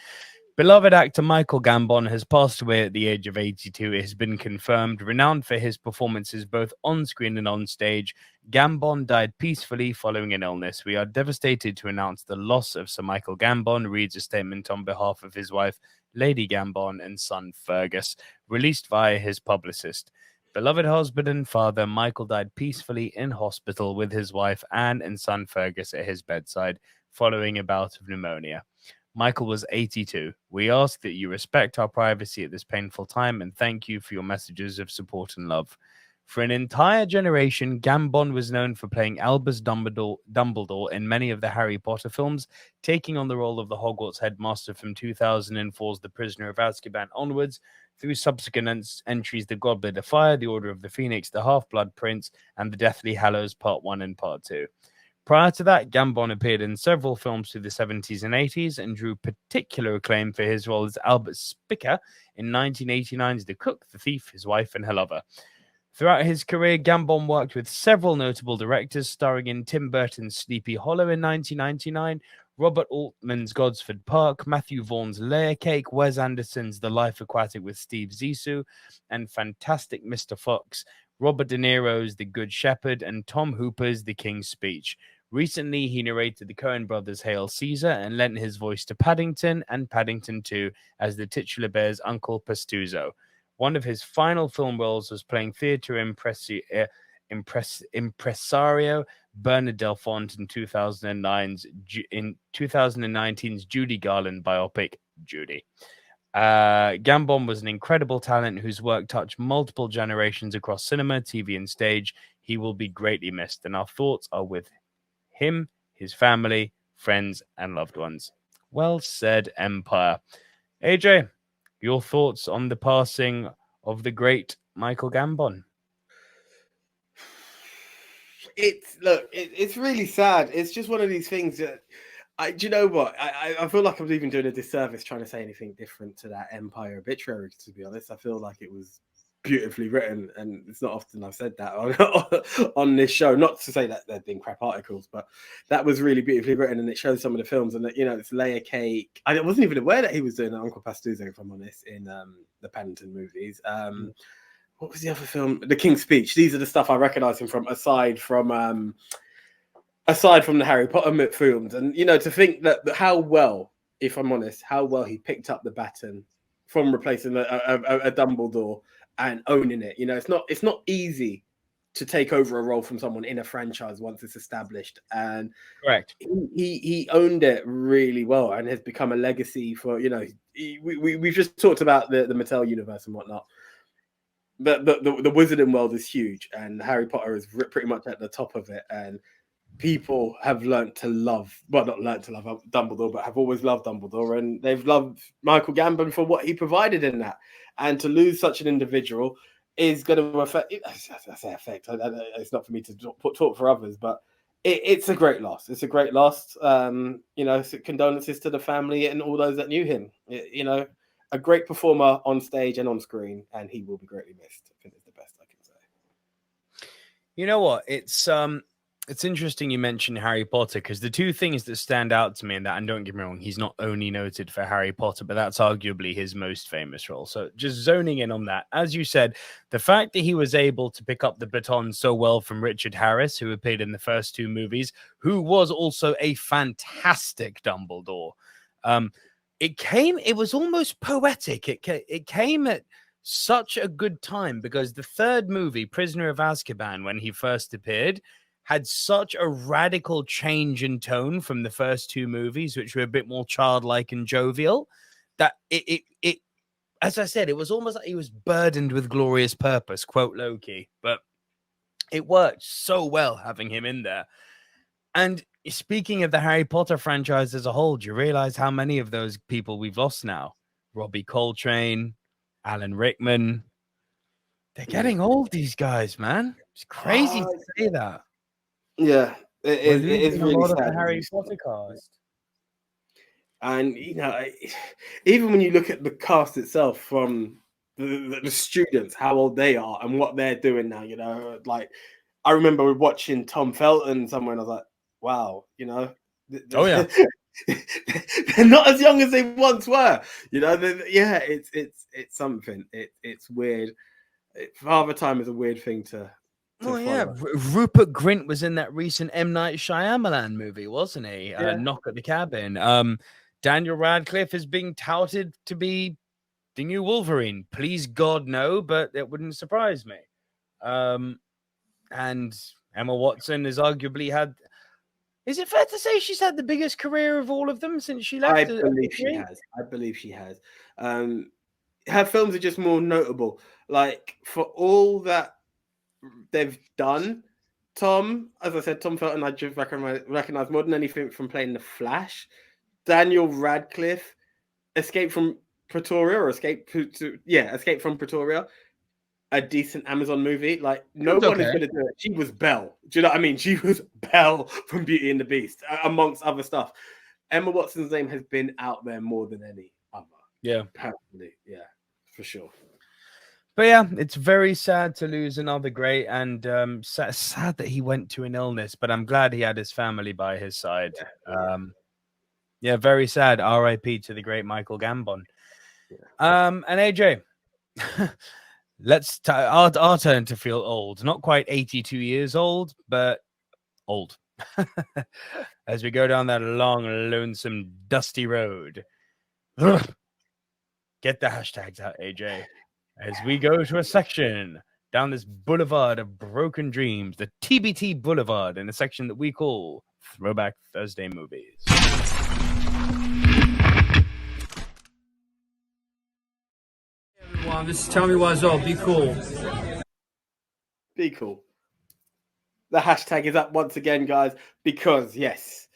Beloved actor Michael Gambon has passed away at the age of 82. It has been confirmed. Renowned for his performances both on screen and on stage, Gambon died peacefully following an illness. We are devastated to announce the loss of Sir Michael Gambon, reads a statement on behalf of his wife, Lady Gambon, and son Fergus, released via his publicist. Beloved husband and father, Michael died peacefully in hospital with his wife Anne and son Fergus at his bedside following a bout of pneumonia. Michael was 82. We ask that you respect our privacy at this painful time and thank you for your messages of support and love. For an entire generation, Gambon was known for playing Albus Dumbledore in many of the Harry Potter films, taking on the role of the Hogwarts headmaster from 2004's The Prisoner of Azkaban onwards, through subsequent entries The Goblet of Fire, The Order of the Phoenix, The Half-Blood Prince, and The Deathly Hallows Part 1 and Part 2. Prior to that, Gambon appeared in several films through the 70s and 80s and drew particular acclaim for his role as Albert Spicker in 1989's The Cook, The Thief, His Wife, and Her Lover. Throughout his career, Gambon worked with several notable directors, starring in Tim Burton's Sleepy Hollow in 1999, Robert Altman's Gosford Park, Matthew Vaughn's Layer Cake, Wes Anderson's The Life Aquatic with Steve Zissou, and Fantastic Mr. Fox, Robert De Niro's The Good Shepherd, and Tom Hooper's The King's Speech. Recently, he narrated the Coen brothers' Hail Caesar and lent his voice to Paddington and Paddington 2 as the titular bear's Uncle Pastuzo. One of his final film roles was playing theater impresario Bernard Delfont in 2019's Judy Garland biopic, Judy. Gambon was an incredible talent whose work touched multiple generations across cinema, TV, and stage. He will be greatly missed, and our thoughts are with him, his family, friends, and loved ones. Well said, Empire. AJ, your thoughts on the passing of the great Michael Gambon? It's really sad. It's just one of these things that do you know what? I feel like I'm even doing a disservice trying to say anything different to that Empire obituary, to be honest. I feel like it was beautifully written, and it's not often I've said that on this show. Not to say that there've been crap articles, but that was really beautifully written, and it shows some of the films, and that, it's Layer Cake. I wasn't even aware that he was doing Uncle Pastuzo, if I'm honest, in the Paddington movies. What was the other film? The King's Speech. These are the stuff I recognise him from, aside from the Harry Potter films. And to think that how well, if I'm honest, how well he picked up the baton from replacing a Dumbledore and owning it. It's not easy to take over a role from someone in a franchise once it's established. And correct, he owned it really well and has become a legacy for, we've just talked about the Mattel universe and whatnot. But the wizarding world is huge, and Harry Potter is pretty much at the top of it. And people have not learned to love Dumbledore, but have always loved Dumbledore, and they've loved Michael Gambon for what he provided in that. And to lose such an individual is going to affect. I say affect. It's not for me to talk for others, but it's a great loss. It's a great loss. Condolences to the family and all those that knew him. A great performer on stage and on screen, and he will be greatly missed. I think it's the best I can say. You know what? It's interesting you mentioned Harry Potter, because the two things that stand out to me in that, and don't get me wrong, he's not only noted for Harry Potter, but that's arguably his most famous role. So just zoning in on that, as you said, the fact that he was able to pick up the baton so well from Richard Harris, who appeared in the first two movies, who was also a fantastic Dumbledore. It was almost poetic. It came at such a good time, because the third movie, Prisoner of Azkaban, when he first appeared, had such a radical change in tone from the first two movies, which were a bit more childlike and jovial, that it as I said, it was almost like he was burdened with glorious purpose, quote Loki, but it worked so well having him in there. And speaking of the Harry Potter franchise as a whole, do you realize how many of those people we've lost now? Robbie Coltrane, Alan Rickman. They're getting old, these guys, man. It's crazy to say that. Yeah, it is really sad. The Harry Potter cast. And, even when you look at the cast itself, from the students, how old they are and what they're doing now, like, I remember watching Tom Felton somewhere, and I was like, wow, oh yeah, they're not as young as they once were. It's something. It's weird. Father time is a weird thing to oh yeah, Rupert Grint was in that recent M. Night Shyamalan movie, wasn't he? Yeah. Knock at the Cabin. Daniel Radcliffe is being touted to be the new Wolverine. Please God, no, but it wouldn't surprise me. And Emma Watson has arguably had. Is it fair to say she's had the biggest career of all of them since she left? I believe she has. Her films are just more notable. Like, for all that they've done. Tom, as I said, Tom Felton, I just recognize more than anything from playing The Flash. Daniel Radcliffe, Escape from Pretoria, Escape from Pretoria, a decent Amazon movie. Like, no one is going to do it. She was Belle. Do you know what I mean? She was Belle from Beauty and the Beast, amongst other stuff. Emma Watson's name has been out there more than any other. Yeah. Personally, yeah, for sure. But yeah, it's very sad to lose another great, and sad that he went to an illness, but I'm glad he had his family by his side. Yeah, very sad. R.I.P. to the great Michael Gambon. And AJ, our turn to feel old. Not quite 82 years old, but old. As we go down that long, lonesome, dusty road. Get the hashtags out, AJ. As we go to a section down this boulevard of broken dreams, the TBT Boulevard, in a section that we call Throwback Thursday Movies. Hey everyone, this is Tommy Wiseau. Be cool. Be cool. The hashtag is up once again, guys, because yes,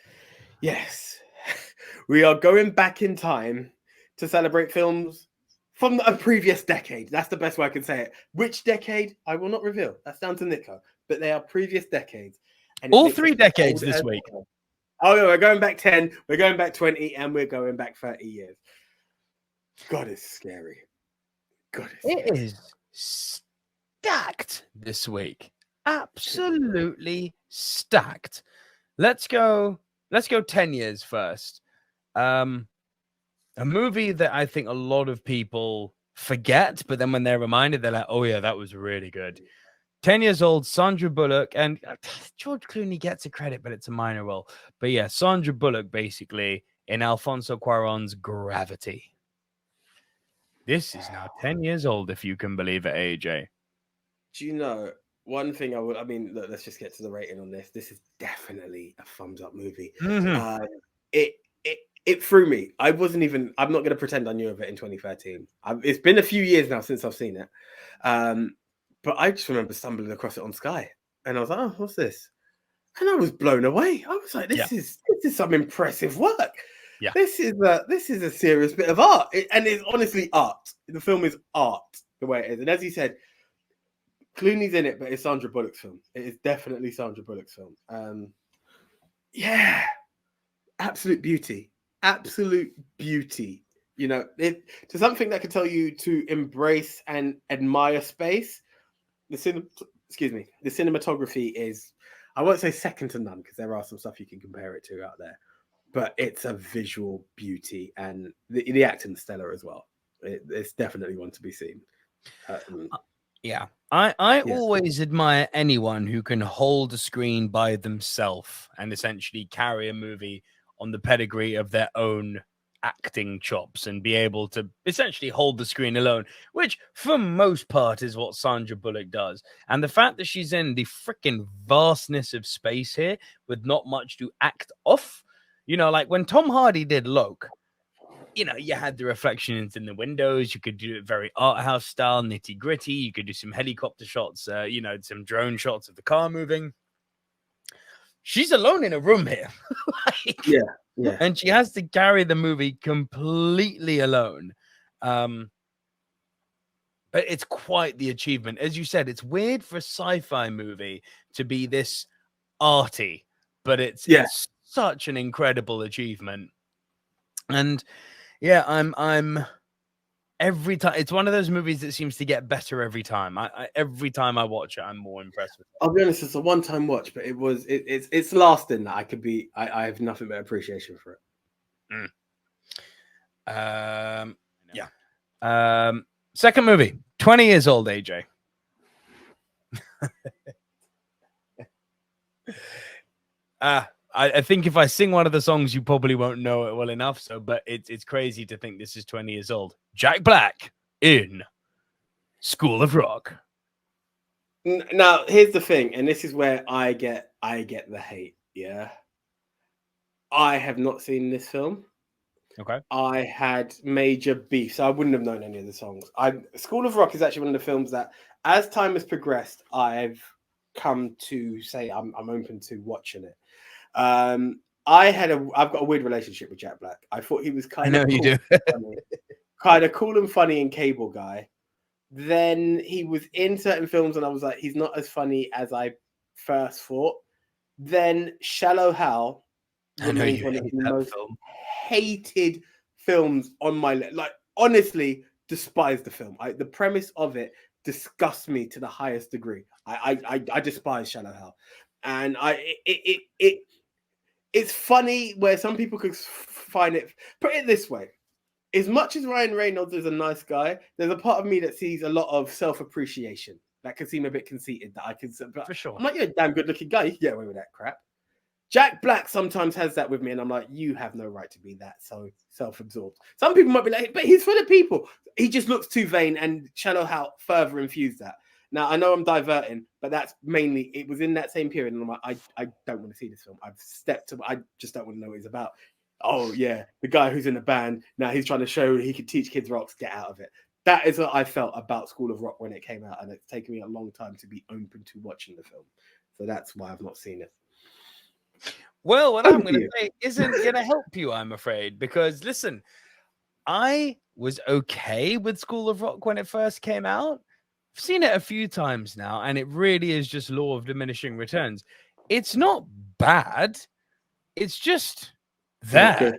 we are going back in time to celebrate films from a previous decade. That's the best way I can say it. Which decade? I will not reveal. That's down to Nico. But they are previous decades. And all 3 decades this week. Oh, no, we're going back 10, we're going back 20, and we're going back 30 years. God, it's scary. It is stacked this week. Absolutely stacked. Let's go 10 years first. A movie that I think a lot of people forget, but then when they're reminded, they're like, oh yeah, that was really good. 10 years old, Sandra Bullock, and George Clooney gets a credit, but it's a minor role. But yeah, Sandra Bullock basically in Alfonso Cuarón's Gravity. This is now 10 years old, if you can believe it, AJ. Do you know one thing look, let's just get to the rating on this. This is definitely a thumbs up movie. Mm-hmm. It threw me. I'm not going to pretend I knew of it in 2013. It's been a few years now since I've seen it. But I just remember stumbling across it on Sky. And I was like, oh, what's this? And I was blown away. I was like, this is some impressive work. Yeah. This is a serious bit of art. And it's honestly art. The film is art, the way it is. And as you said, Clooney's in it, but it's Sandra Bullock's film. It is definitely Sandra Bullock's film. Yeah. Absolute beauty. Absolute beauty. You know, to something that can tell you to embrace and admire space. The cinematography is, I won't say second to none, because there are some stuff you can compare it to out there, but it's a visual beauty, and the acting's stellar as well. It's definitely one to be seen. Yeah. I always admire anyone who can hold a screen by themselves and essentially carry a movie on the pedigree of their own acting chops and be able to essentially hold the screen alone, which for most part is what Sandra Bullock does. And the fact that she's in the freaking vastness of space here with not much to act off, you know, like when Tom Hardy did Loke, you know, you had the reflections in the windows. You could do it very art house style, nitty gritty. You could do some helicopter shots, some drone shots of the car moving. She's alone in a room here. Yeah. And she has to carry the movie completely alone. But it's quite the achievement. As you said, it's weird for a sci-fi movie to be this arty, but it's such an incredible achievement. And yeah, I'm every time, it's one of those movies that seems to get better every time. Every time I watch it, I'm more impressed with it. I'll be honest, it's a one-time watch, but it's lasting that I have nothing but appreciation for it. Second movie, 20 years old, AJ. I think if I sing one of the songs, you probably won't know it well enough. But it's crazy to think this is 20 years old. Jack Black in School of Rock. Now, here's the thing, and this is where I get the hate. Yeah, I have not seen this film. Okay. I had major beef, so I wouldn't have known any of the songs. School of Rock is actually one of the films that as time has progressed, I've come to say I'm open to watching it. I've got a weird relationship with Jack Black. I thought he was kind of cool, kind of cool and funny in Cable Guy. Then he was in certain films, and I was like, he's not as funny as I first thought. Then Shallow Hal remains one of the most hated films on my list. Like, honestly, despise the film. The premise of it disgusts me to the highest degree. I despise Shallow Hal, and it's funny where some people could find it. Put it this way: as much as Ryan Reynolds is a nice guy, there's a part of me that sees a lot of self-appreciation that can seem a bit conceited. That I can, for sure. I'm like, you're a damn good-looking guy. You can get away with that crap. Jack Black sometimes has that with me, and I'm like, you have no right to be that so self-absorbed. Some people might be like, but he's for the people. He just looks too vain, and Shallow Hal further infused that. Now, I know I'm diverting, but that's mainly, it was in that same period, and I'm like, I don't want to see this film. I just don't want to know what it's about. Oh, yeah, the guy who's in the band, now he's trying to show he can teach kids rocks, get out of it. That is what I felt about School of Rock when it came out, and it's taken me a long time to be open to watching the film. So that's why I've not seen it. Well, what I'm going to say isn't going to help you, I'm afraid, because listen, I was okay with School of Rock when it first came out. I've seen it a few times now, and it really is just law of diminishing returns. It's not bad. It's just there. Okay.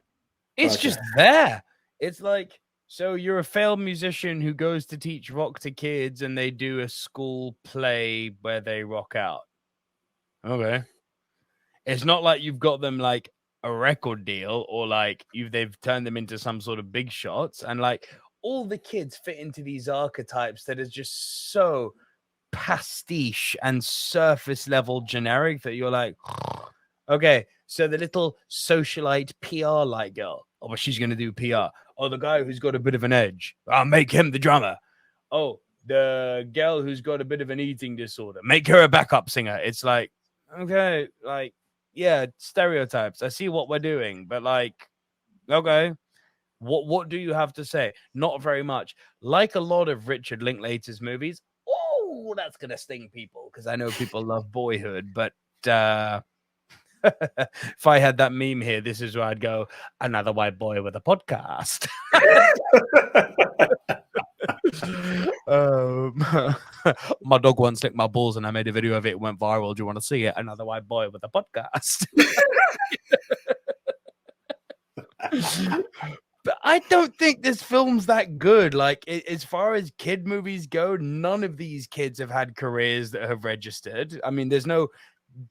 It's just there. It's like, so you're a failed musician who goes to teach rock to kids, and they do a school play where they rock out. Okay. It's not like you've got them like a record deal, or like they've turned them into some sort of big shots, and like all the kids fit into these archetypes that is just so pastiche and surface level generic that you're like, okay, so the little socialite PR like girl, oh, but she's gonna do PR. Oh, the guy who's got a bit of an edge, I'll make him the drummer. Oh, the girl who's got a bit of an eating disorder, make her a backup singer. It's like, okay, like, yeah, stereotypes. I see what we're doing, but like, okay, what do you have to say? Not very much. Like a lot of Richard Linklater's movies. Oh, that's gonna sting people because I know people love Boyhood, but if I had that meme here, this is where I'd go, another white boy with a podcast. My dog once licked my balls and I made a video of it. It went viral. Do you want to see it? Another white boy with a podcast. But I don't think this film's that good. Like, as far as kid movies go, none of these kids have had careers that have registered. I mean, there's no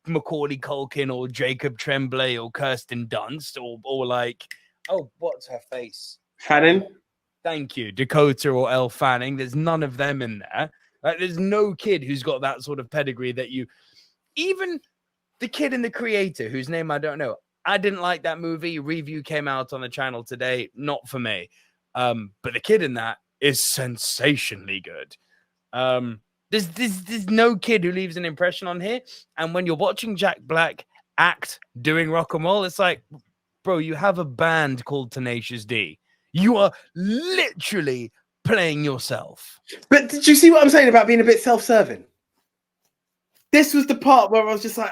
Macaulay Culkin or Jacob Tremblay or Kirsten Dunst or like, oh, what's her face? Fanning. Thank you, Dakota or Elle Fanning. There's none of them in there. Like, there's no kid who's got that sort of pedigree that you, even the kid in The Creator, whose name I don't know. I didn't like that movie. Review came out on the channel today. Not for me. But the kid in that is sensationally good. There's no kid who leaves an impression on here. And when you're watching Jack Black act doing rock and roll, it's like, bro, you have a band called Tenacious D. You are literally playing yourself. But did you see what I'm saying about being a bit self-serving? This was the part where I was just like,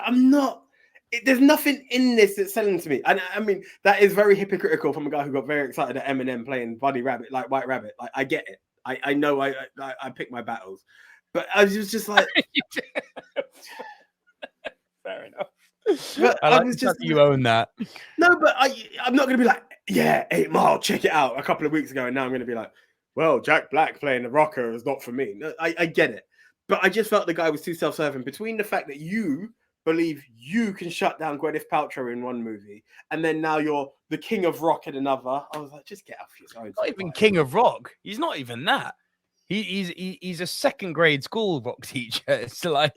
there's nothing in this that's selling to me. And I mean, that is very hypocritical from a guy who got very excited at Eminem playing Bunny Rabbit, like White Rabbit. Like, I get it. I know I pick my battles. But I was just like... Fair enough. But I like I was just just you own that. No, but I'm not going to be like, yeah, 8 Mile, check it out a couple of weeks ago. And now I'm going to be like, well, Jack Black playing the rocker is not for me. No, I get it. But I just felt the guy was too self-serving between the fact that you believe you can shut down Gwyneth Paltrow in one movie, and then now you're the king of rock in another. I was like, just get off your own. Not even king of rock. He's not even that. He's a second grade school rock teacher. It's like,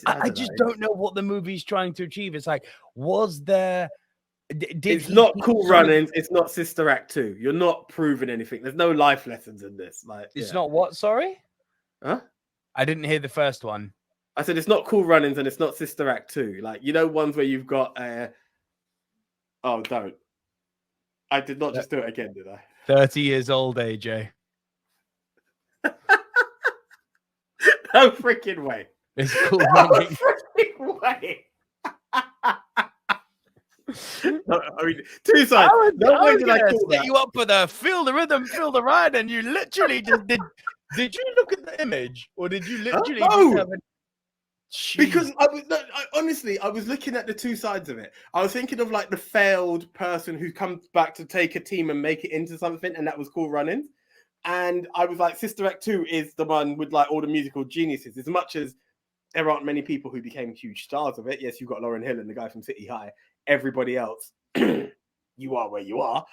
I just don't know what the movie's trying to achieve. It's like, was there... It's not Cool Runnings. It's not Sister Act 2. You're not proving anything. There's no life lessons in this. Like, it's not what? Sorry? Huh? I didn't hear the first one. I said it's not Cool Runnings and it's not Sister Act 2. Like, you know, ones where you've got... Oh, don't. I did not just do it again, did I? 30 years old, AJ. No freaking way. It's Cool No Runnings. freaking way. No, I mean, two sides. I No way was did I gonna call set that. you up for the feel the rhythm, feel the ride, and you literally just did. Did you look at the image, or did you literally No. just have a? Because honestly, I was looking at the two sides of it. I was thinking of like the failed person who comes back to take a team and make it into something, and that was Cool Runnings. And I was like, Sister Act 2 is the one with like all the musical geniuses. As much as there aren't many people who became huge stars of it. Yes, you've got Lauryn Hill and the guy from City High. Everybody else, you are where you are.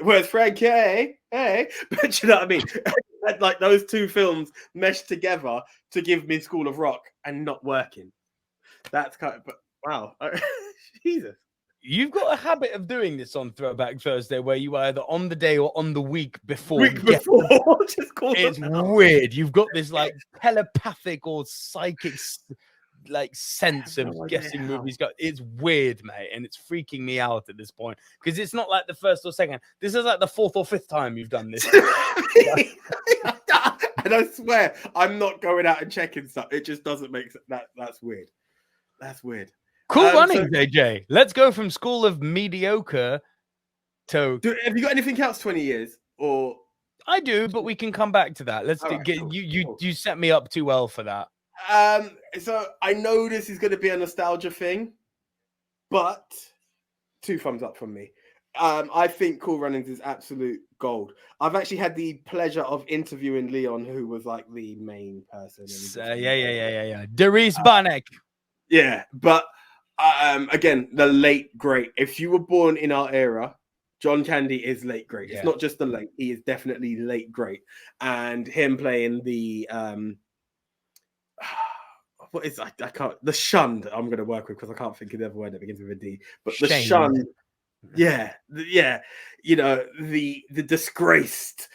Where's Frank? Hey, but you know what I mean? Like those two films meshed together to give me School of Rock and not working. That's kind of, but wow, Jesus. You've got a habit of doing this on Throwback Thursday, where you are either on the day or on the week before. Just call it's them out. weird. You've got this like telepathic or psychic like sense of no guessing idea how. movies. It's weird, mate, and it's freaking me out at this point because it's not like the first or second. This is like the fourth or fifth time you've done this. And I swear, I'm not going out and checking stuff. It just doesn't make sense. That's weird. That's weird. Cool running, so- AJ. Let's go from School of Mediocre to. Have you got anything else 20 years? Or I do, but we can come back to that. Let's All right, get cool, you set me up too well for that. so I know this is going to be a nostalgia thing, but 2 thumbs up from me. I think Cool Runnings is absolute gold. I've actually had the pleasure of interviewing Leon, who was like the main person. Yeah. Darius Barnick. Yeah, but again, the late great. If you were born in our era, John Candy is late great. Yeah. It's not just the late; he is definitely late great. And him playing the what is I can't the shunned. I'm going to work with because I can't think of the other word that begins with a D. But the Shamed. shunned. Yeah. You know, the disgraced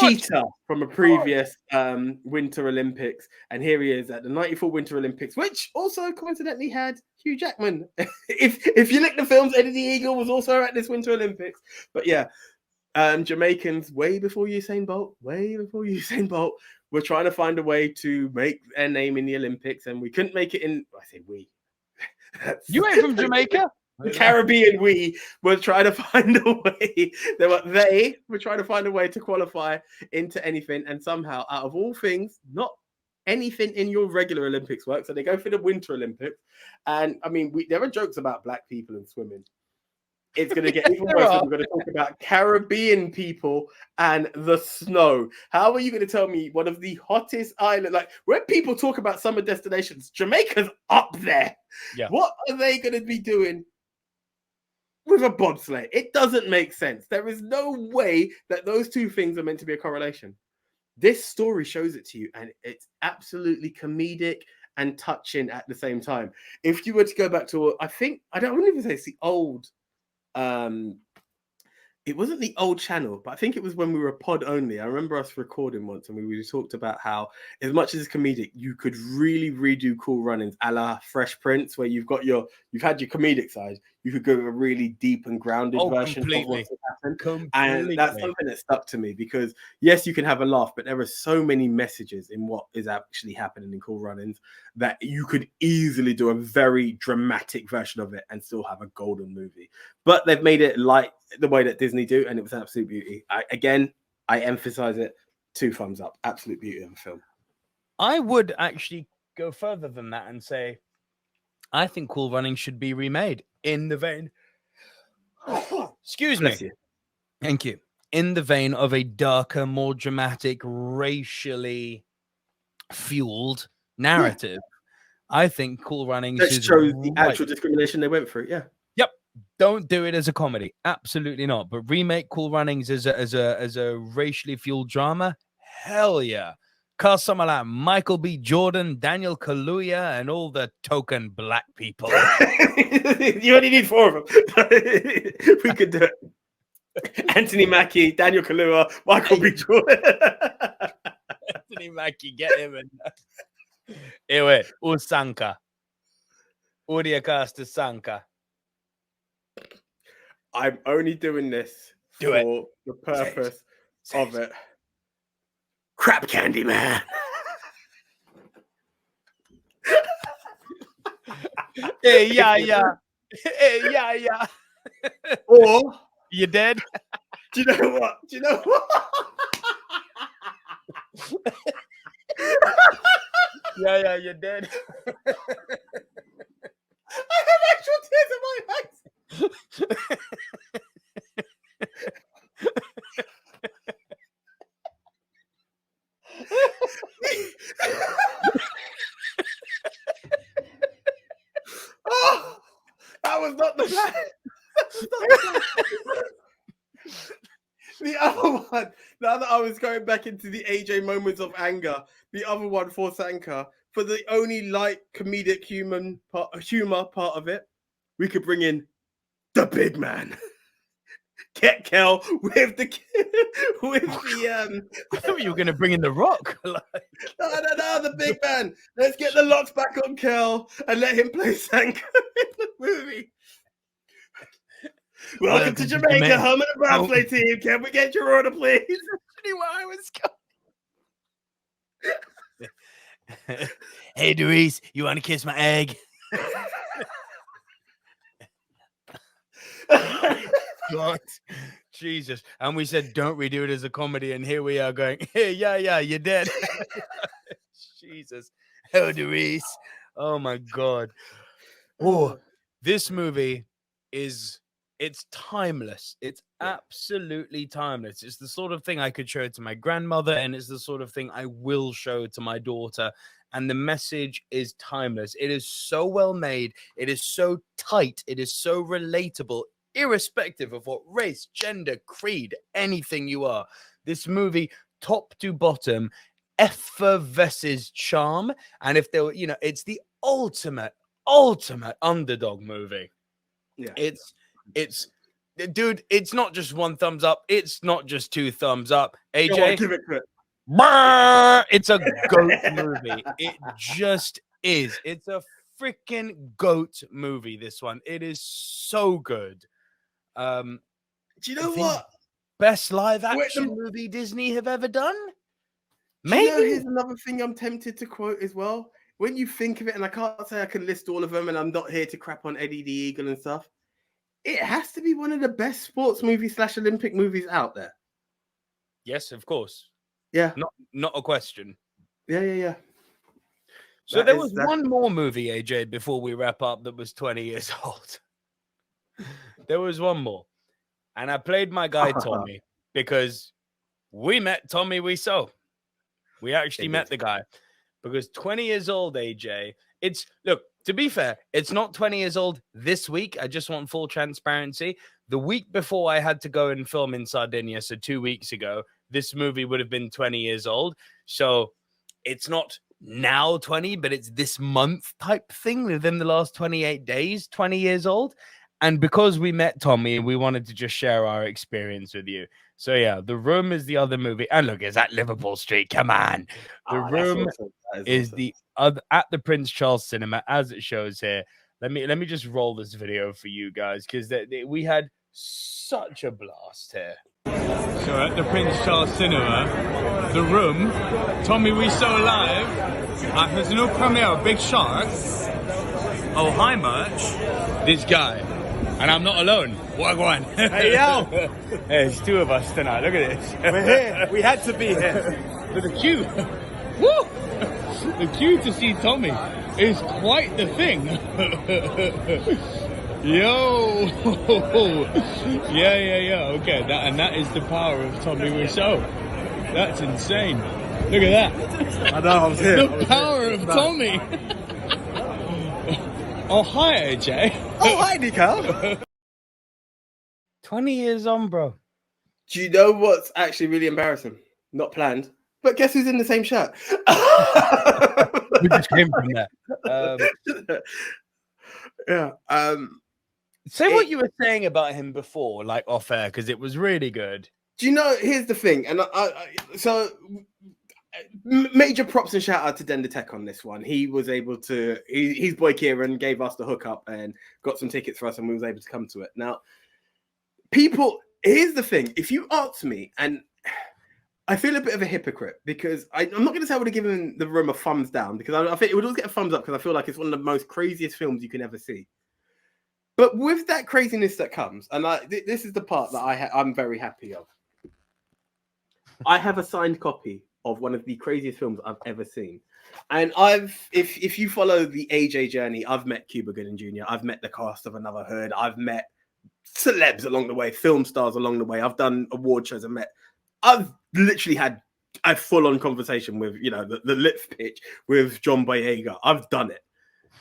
cheater from a previous Winter Olympics, and here he is at the '94 Winter Olympics, which also coincidentally had Hugh Jackman. if you look the films, Eddie the Eagle was also at this Winter Olympics. But yeah, Jamaicans way before Usain Bolt, were trying to find a way to make their name in the Olympics, and we couldn't make it in. I say we. You ain't from Jamaica. The Caribbean, we were trying to find a way. They were trying to find a way to qualify into anything, and somehow, out of all things, not anything in your regular Olympics work. So they go for the Winter Olympics, and I mean, there are jokes about black people and swimming. It's going to get even worse. We're going to talk about Caribbean people and the snow. How are you going to tell me one of the hottest islands? Like when people talk about summer destinations, Jamaica's up there. Yeah. What are they going to be doing with a bobsleigh? It doesn't make sense. There is no way that those two things are meant to be a correlation. This story shows it to you, and it's absolutely comedic and touching at the same time. If you were to go back to, I wouldn't even say it's the old. It wasn't the old channel, but I think it was when we were pod only. I remember us recording once, and we really talked about how, as much as it's comedic, you could really redo Cool Runnings a la Fresh Prince, where you've had your comedic side. You could go a really deep and grounded version of what's happened. And that's something that stuck to me because, yes, you can have a laugh, but there are so many messages in what is actually happening in Cool Runnings that you could easily do a very dramatic version of it and still have a golden movie. But they've made it like the way that Disney do, and it was an absolute beauty. I emphasize it. 2 thumbs up. Absolute beauty of a film. I would actually go further than that and say, I think Cool Runnings should be remade in the vein. Excuse me. Thank you. In the vein of a darker, more dramatic, racially fueled narrative. I think Cool Runnings shows the actual discrimination they went through. Yeah. Yep. Don't do it as a comedy. Absolutely not. But remake Cool Runnings as a racially fueled drama. Hell yeah. Cast someone like Michael B. Jordan, Daniel Kaluuya, and all the token black people. You only need 4 of them. We could do it. Anthony Mackie, Daniel Kaluuya, Michael B. Jordan. Anthony Mackie, get him in. Anyway, Usanka. Udiakasta Sanka. I'm only doing this for the purpose of it. Crap Candy Man. Hey, yeah. Hey, yeah. Or You dead? do you know what? Yeah, you're dead. I have actual tears in my eyes. Oh, that was not the plan. The other one, now that I was going back into the AJ moments of anger, the other one for Sanka, for the only light comedic humor part of it, we could bring in the big man. Get Kel with the I thought you were going to bring in The Rock. no, the big man. Let's get the locks back on Kel and let him play Sanka in the movie. Welcome to Jamaica, home of the Bradley team. Can we get your order, please? Where I was going. Hey, Doris, you want to kiss my egg? God, Jesus. And we said, don't redo it as a comedy. And here we are going, hey, yeah, you're dead. Jesus. Oh, Doris. Oh, my God. Oh, this movie it's timeless. It's absolutely timeless. It's the sort of thing I could show to my grandmother, and it's the sort of thing I will show to my daughter. And the message is timeless. It is so well made. It is so tight. It is so relatable, irrespective of what race, gender, creed, anything you are. This movie, top to bottom, effervesces charm. And if there were, it's the ultimate underdog movie. Yeah. It's dude, it's not just one thumbs up, it's not just two thumbs up. AJ, give it to it. It's a goat movie. It just is. It's a freaking goat movie, this one. It is so good. Do you know what? Best live action movie Disney have ever done? Maybe. Here's another thing I'm tempted to quote as well. When you think of it, and I can't say I can list all of them, and I'm not here to crap on Eddie the Eagle and stuff, it has to be one of the best sports movies / Olympic movies out there. Yes, of course. Yeah. Not a question. Yeah. So there was one more movie, AJ, before we wrap up that was 20 years old. There was one more. And I played my guy Tommy because we met Tommy Wiseau. We actually met the guy. Because 20 years old, AJ, to be fair, it's not 20 years old this week. I just want full transparency. The week before I had to go and film in Sardinia, so 2 weeks ago, this movie would have been 20 years old. So it's not now 20, but it's this month type thing within the last 28 days, 20 years old. And because we met Tommy, we wanted to just share our experience with you. So yeah, The Room is the other movie. And look, it's at Liverpool Street. Come on. The Room is awesome. The other at the Prince Charles Cinema, as it shows here. Let me just roll this video for you guys, because we had such a blast here. So at the Prince Charles Cinema, The Room, Tommy Wiseau live. There's no premiere, Big Shark. Oh, hi, Merch. This guy. And I'm not alone. Wagwan. Hey, yo. Hey, it's two of us tonight. Look at this. We're here. We had to be here. But the queue. Woo! The queue to see Tommy is quite the thing. Yo. Yeah. Okay. That is the power of Tommy Wiseau. That's insane. Look at that. I know, I was here. The power of Tommy. Oh, hi, AJ. Oh, hi, Nico. 20 years on, bro. Do you know what's actually really embarrassing? Not planned, but guess who's in the same shirt? We just came from that. Say what you were saying about him before, like off air, because it was really good. Do you know, here's the thing, and so major props and shout out to Dender Tech on this one. He was able to, his boy Kieran gave us the hookup and got some tickets for us, and we was able to come to it. Now, people, here's the thing. If you ask me, and I feel a bit of a hypocrite because I'm not going to say I would have given The Room a thumbs down because I think it would always get a thumbs up because I feel like it's one of the most craziest films you can ever see. But with that craziness that comes, and this is the part that I'm very happy of. I have a signed copy of one of the craziest films I've ever seen. And if you follow the AJ journey, I've met Cuba Gooding Jr., I've met the cast of Another Hood, I've met celebs along the way, film stars along the way, I've done award shows, I've literally had a full-on conversation with, the lip pitch with John Boyega. I've done it.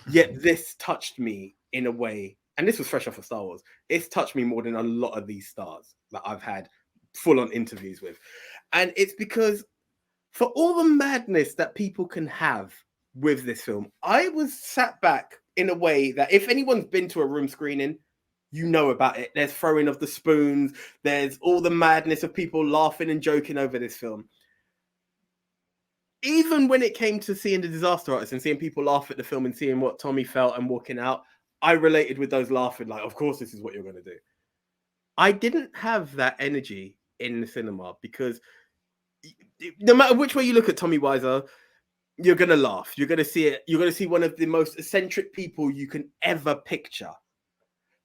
Yet this touched me in a way, and this was fresh off of Star Wars, it's touched me more than a lot of these stars that I've had full-on interviews with. And it's because for all the madness that people can have with this film, I was sat back in a way that if anyone's been to a room screening, you know about it. There's throwing of the spoons. There's all the madness of people laughing and joking over this film. Even when it came to seeing The Disaster Artist and seeing people laugh at the film and seeing what Tommy felt and walking out, I related with those laughing like, of course, this is what you're going to do. I didn't have that energy in the cinema because no matter which way you look at Tommy Wiseau, you're going to laugh. You're going to see it. You're going to see one of the most eccentric people you can ever picture.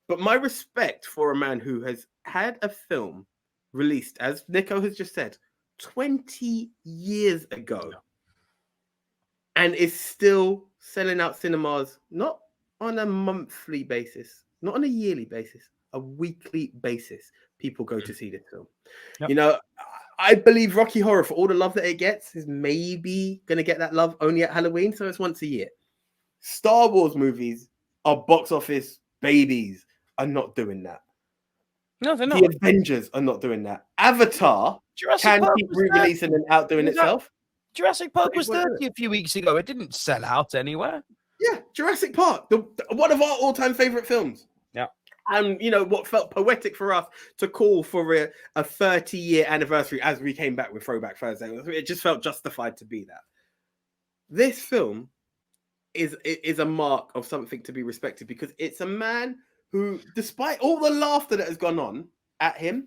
But my respect for a man who has had a film released, as Nico has just said, 20 years ago, and is still selling out cinemas, not on a monthly basis, not on a yearly basis, a weekly basis. People go to see this film. Yep. I believe Rocky Horror, for all the love that it gets, is maybe going to get that love only at Halloween, so it's once a year. Star Wars movies are box office babies. Are not doing that. No, they're not. The Avengers are not doing that. Avatar can keep re-releasing and outdoing itself. Jurassic Park was 30 a few weeks ago. It didn't sell out anywhere. Yeah, Jurassic Park, one of our all-time favorite films. Yeah. And what felt poetic for us to call for a 30-year anniversary as we came back with Throwback Thursday. It just felt justified to be that. This film is a mark of something to be respected because it's a man who, despite all the laughter that has gone on at him,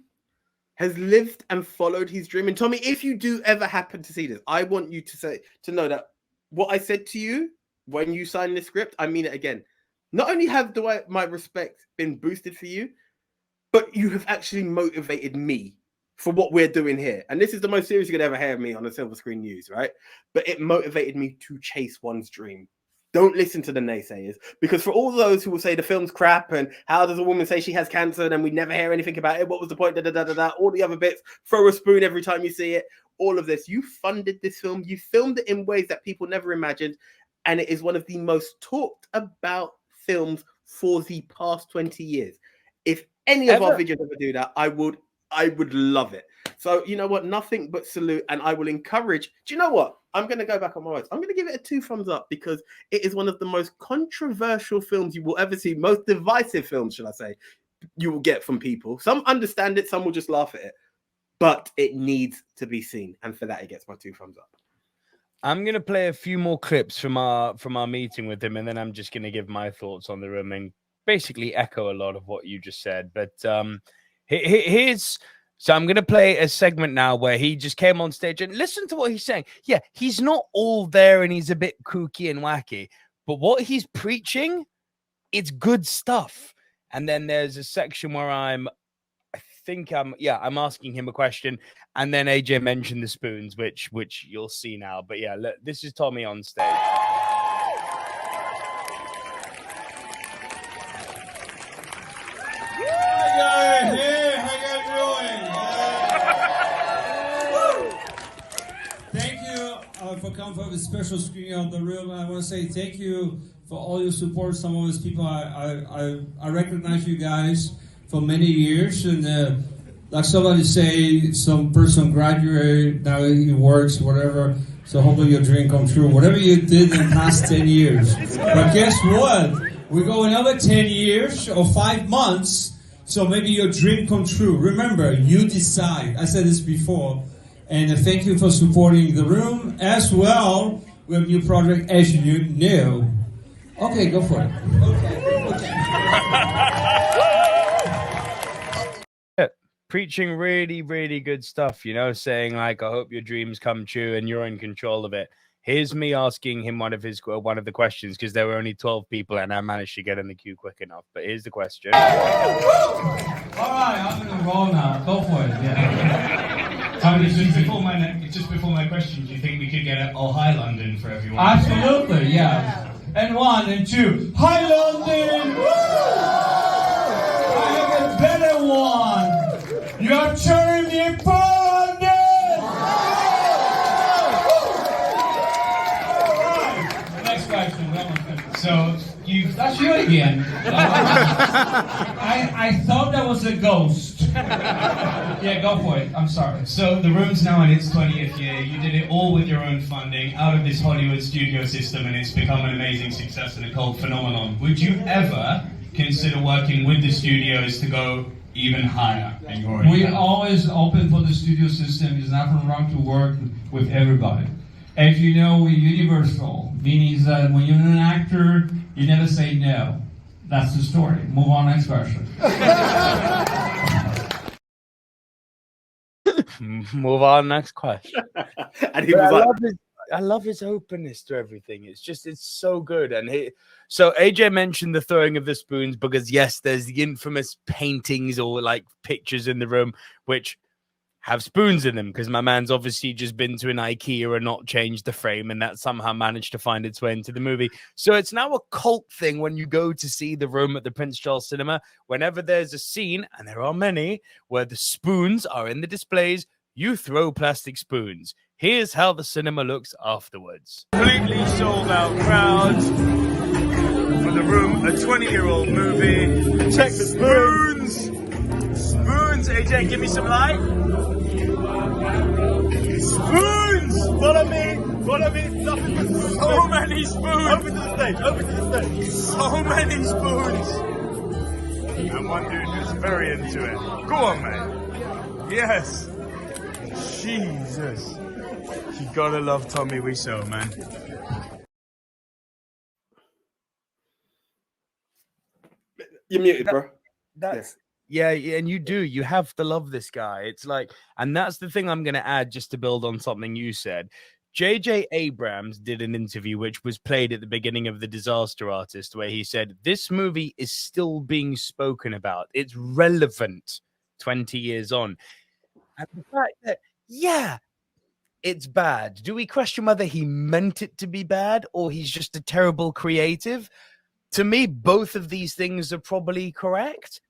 has lived and followed his dream. And Tommy, if you do ever happen to see this, I want you to know that what I said to you when you signed the script, I mean it again. Not only have my respect been boosted for you, but you have actually motivated me for what we're doing here. And this is the most serious you could ever hear me on a Silver Screen News, right? But it motivated me to chase one's dream. Don't listen to the naysayers, because for all those who will say the film's crap and how does a woman say she has cancer and we never hear anything about it, what was the point, all the other bits, throw a spoon every time you see it, all of this, you funded this film, you filmed it in ways that people never imagined, and it is one of the most talked about films for the past 20 years. If any of our videos ever do that, I would love it. So you know what, nothing but salute, and I will encourage. Do you know what? I'm going to go back on my words. I'm going to give it a 2 thumbs up because it is one of the most controversial films you will ever see, most divisive films, should I say, you will get from people. Some understand it, some will just laugh at it, but it needs to be seen, and for that, it gets my 2 thumbs up. I'm going to play a few more clips from our meeting with him, and then I'm just going to give my thoughts on the room and basically echo a lot of what you just said. But so I'm going to play a segment now where he just came on stage and listen to what he's saying. Yeah, he's not all there and he's a bit kooky and wacky, but what he's preaching, it's good stuff. And then there's a section where I'm asking him a question, and then AJ mentioned the spoons, which you'll see now. But yeah, look, this is Tommy on stage. Hey, how you doing? Thank you for coming for the special screening of The Room. I want to say thank you for all your support. Some of those people, I recognize you guys for many years, and like somebody say, some person graduated, now he works, whatever. So hopefully your dream come true. Whatever you did in the past 10 years. But guess what? We go another 10 years or 5 months. So maybe your dream come true. Remember, you decide. I said this before. And thank you for supporting The Room as well with new project, as you know. Okay, go for it. Okay. preaching really, really good stuff, you know, saying like, I hope your dreams come true and you're in control of it. Here's me asking him one of the questions, because there were only 12 people and I managed to get in the queue quick enough. But here's the question. All right, I'm gonna roll now. Go for it. Yeah. Tommy, Just before my question, do you think we could get a "Oh Hi London" for everyone? Absolutely, yeah. And 1 and 2. Hi London! I have a better one. You're turning me London! Alright, next question. So That's you again. I thought that was a ghost. Yeah, go for it. I'm sorry. So the room's now in its 20th year. You did it all with your own funding, out of this Hollywood studio system, and it's become an amazing success and a cult phenomenon. Would you ever consider working with the studios to go even higher? We're always open for the studio system. There's nothing wrong to work with everybody. As you know, we're universal, meaning that when you're an actor, you never say no. That's the story. Move on, next question. Move on, next question. And he was I love his openness to everything. It's so good. And so AJ mentioned the throwing of the spoons because yes, there's the infamous paintings or like pictures in the room which have spoons in them, because my man's obviously just been to an IKEA and not changed the frame, and that somehow managed to find its way into the movie. So it's now a cult thing when you go to see The Room at the Prince Charles Cinema. Whenever there's a scene, and there are many, where the spoons are in the displays, you throw plastic spoons. Here's how the cinema looks afterwards. Completely sold out crowds for The Room, a 20-year-old movie. Check the spoons. Spoons. AJ, give me some light. Spoons. Follow me. Follow me. Nothing but spoons. So many spoons. Over to the stage. Over to the stage. So many spoons. And one dude who's very into it. Go on, mate. Yes. Jesus. You gotta love Tommy Wiseau, man. You're muted, bro. That's yeah, and you do. You have to love this guy. It's like, and that's the thing I'm going to add just to build on something you said. J.J. Abrams did an interview which was played at the beginning of The Disaster Artist, where he said, this movie is still being spoken about. It's relevant 20 years on. And the fact that, yeah, it's bad. Do we question whether he meant it to be bad or he's just a terrible creative? To me, both of these things are probably correct.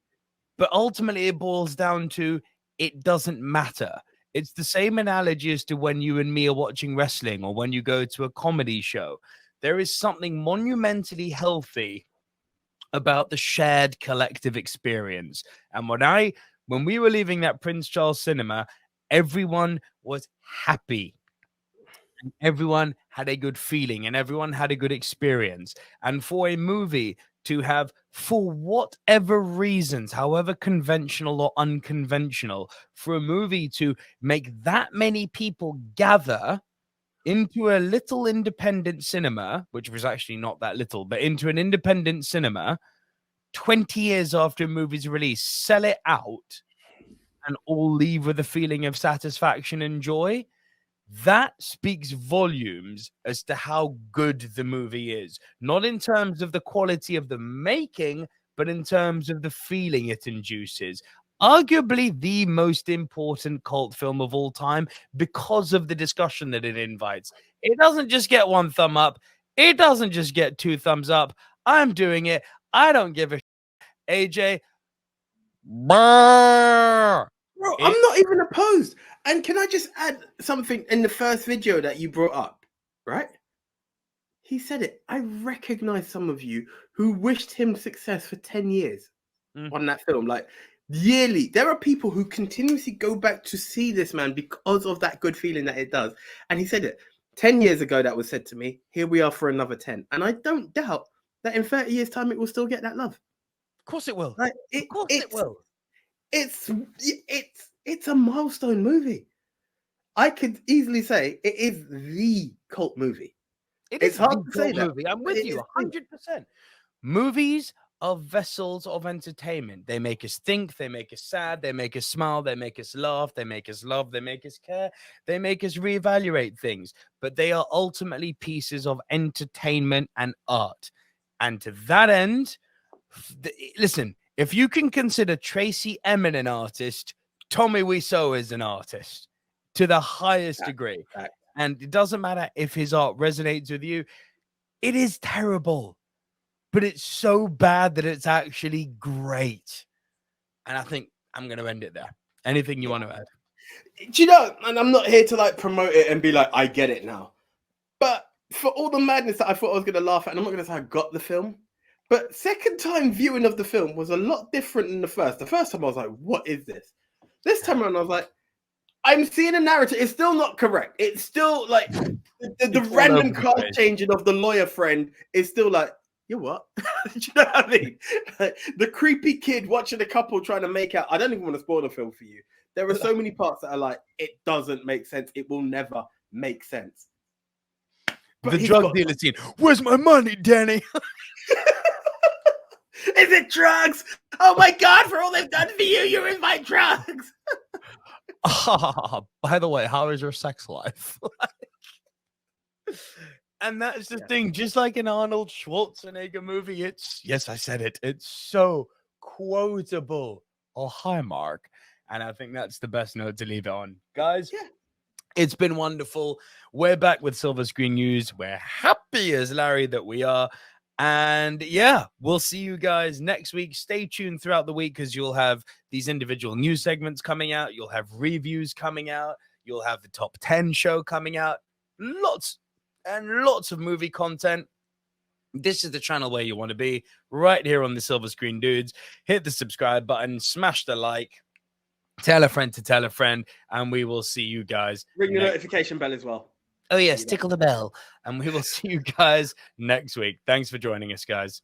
But ultimately, it boils down to it doesn't matter. It's the same analogy as to when you and me are watching wrestling or when you go to a comedy show. There is something monumentally healthy about the shared collective experience. And when we were leaving that Prince Charles cinema, everyone was happy. And everyone had a good feeling and everyone had a good experience. And for a movie to have, for whatever reasons, however conventional or unconventional, for a movie to make that many people gather into a little independent cinema, which was actually not that little, but into an independent cinema, 20 years after a movie's release, sell it out, and all leave with a feeling of satisfaction and joy, that speaks volumes as to how good the movie is. Not in terms of the quality of the making, but in terms of the feeling it induces. Arguably the most important cult film of all time because of the discussion that it invites. It doesn't just get one thumb up. It doesn't just get 2 thumbs up. I'm doing it. I don't give a AJ. Bro, I'm not even opposed. And can I just add something in the first video that you brought up, right? He said it. I recognize some of you who wished him success for 10 years on that film. Like, yearly, there are people who continuously go back to see this man because of that good feeling that it does. And he said it 10 years ago, that was said to me. Here we are for another 10. And I don't doubt that in 30 years' time, it will still get that love. Of course it will. Like, of course it will. It's a milestone movie. I could easily say it is the cult movie. It's hard to say that. Movie. I'm with you 100%. Movies are vessels of entertainment. They make us think, they make us sad, they make us smile, they make us laugh, they make us love, they make us care, they make us reevaluate things. But they are ultimately pieces of entertainment and art. And to that end, listen, if you can consider Tracy Emin an artist, Tommy Wiseau is an artist to the highest degree. And it doesn't matter if his art resonates with you. It is terrible, but it's so bad that it's actually great. And I think I'm going to end it there. Anything you want to add? Do you know, and I'm not here to like promote it and be like, I get it now. But for all the madness that I thought I was going to laugh at, and I'm not going to say I got the film, but second time viewing of the film was a lot different than the first. The first time I was like, what is this? This time around I was like, I'm seeing a narrative. It's still not correct. It's still like the random card changing of the lawyer friend is still like, you what? Do you know what I mean? The creepy kid watching a couple trying to make out. I don't even want to spoil the film for you. There are so many parts that are like, it doesn't make sense. It will never make sense. But the drug dealer scene. Where's my money, Danny? Is it drugs? Oh my God, for all they've done for you, you're in my drugs. By the way, how is your sex life? And that's the thing, just like an Arnold Schwarzenegger movie, yes, I said it. It's so quotable. Oh, hi, Mark. And I think that's the best note to leave it on. Guys, it's been wonderful. We're back with Silver Screen News. We're happy as Larry that we are. And yeah, we'll see you guys next week. Stay tuned throughout the week because you'll have these individual news segments coming out. You'll have reviews coming out. You'll have the top 10 show coming out. Lots and lots of movie content. This is the channel where you want to be, right here on the Silver Screen Dudes. Hit the subscribe button, smash the like, tell a friend to tell a friend, and we will see you guys. Ring the notification bell as well. Oh, yes, tickle the bell. And we will see you guys next week. Thanks for joining us, guys.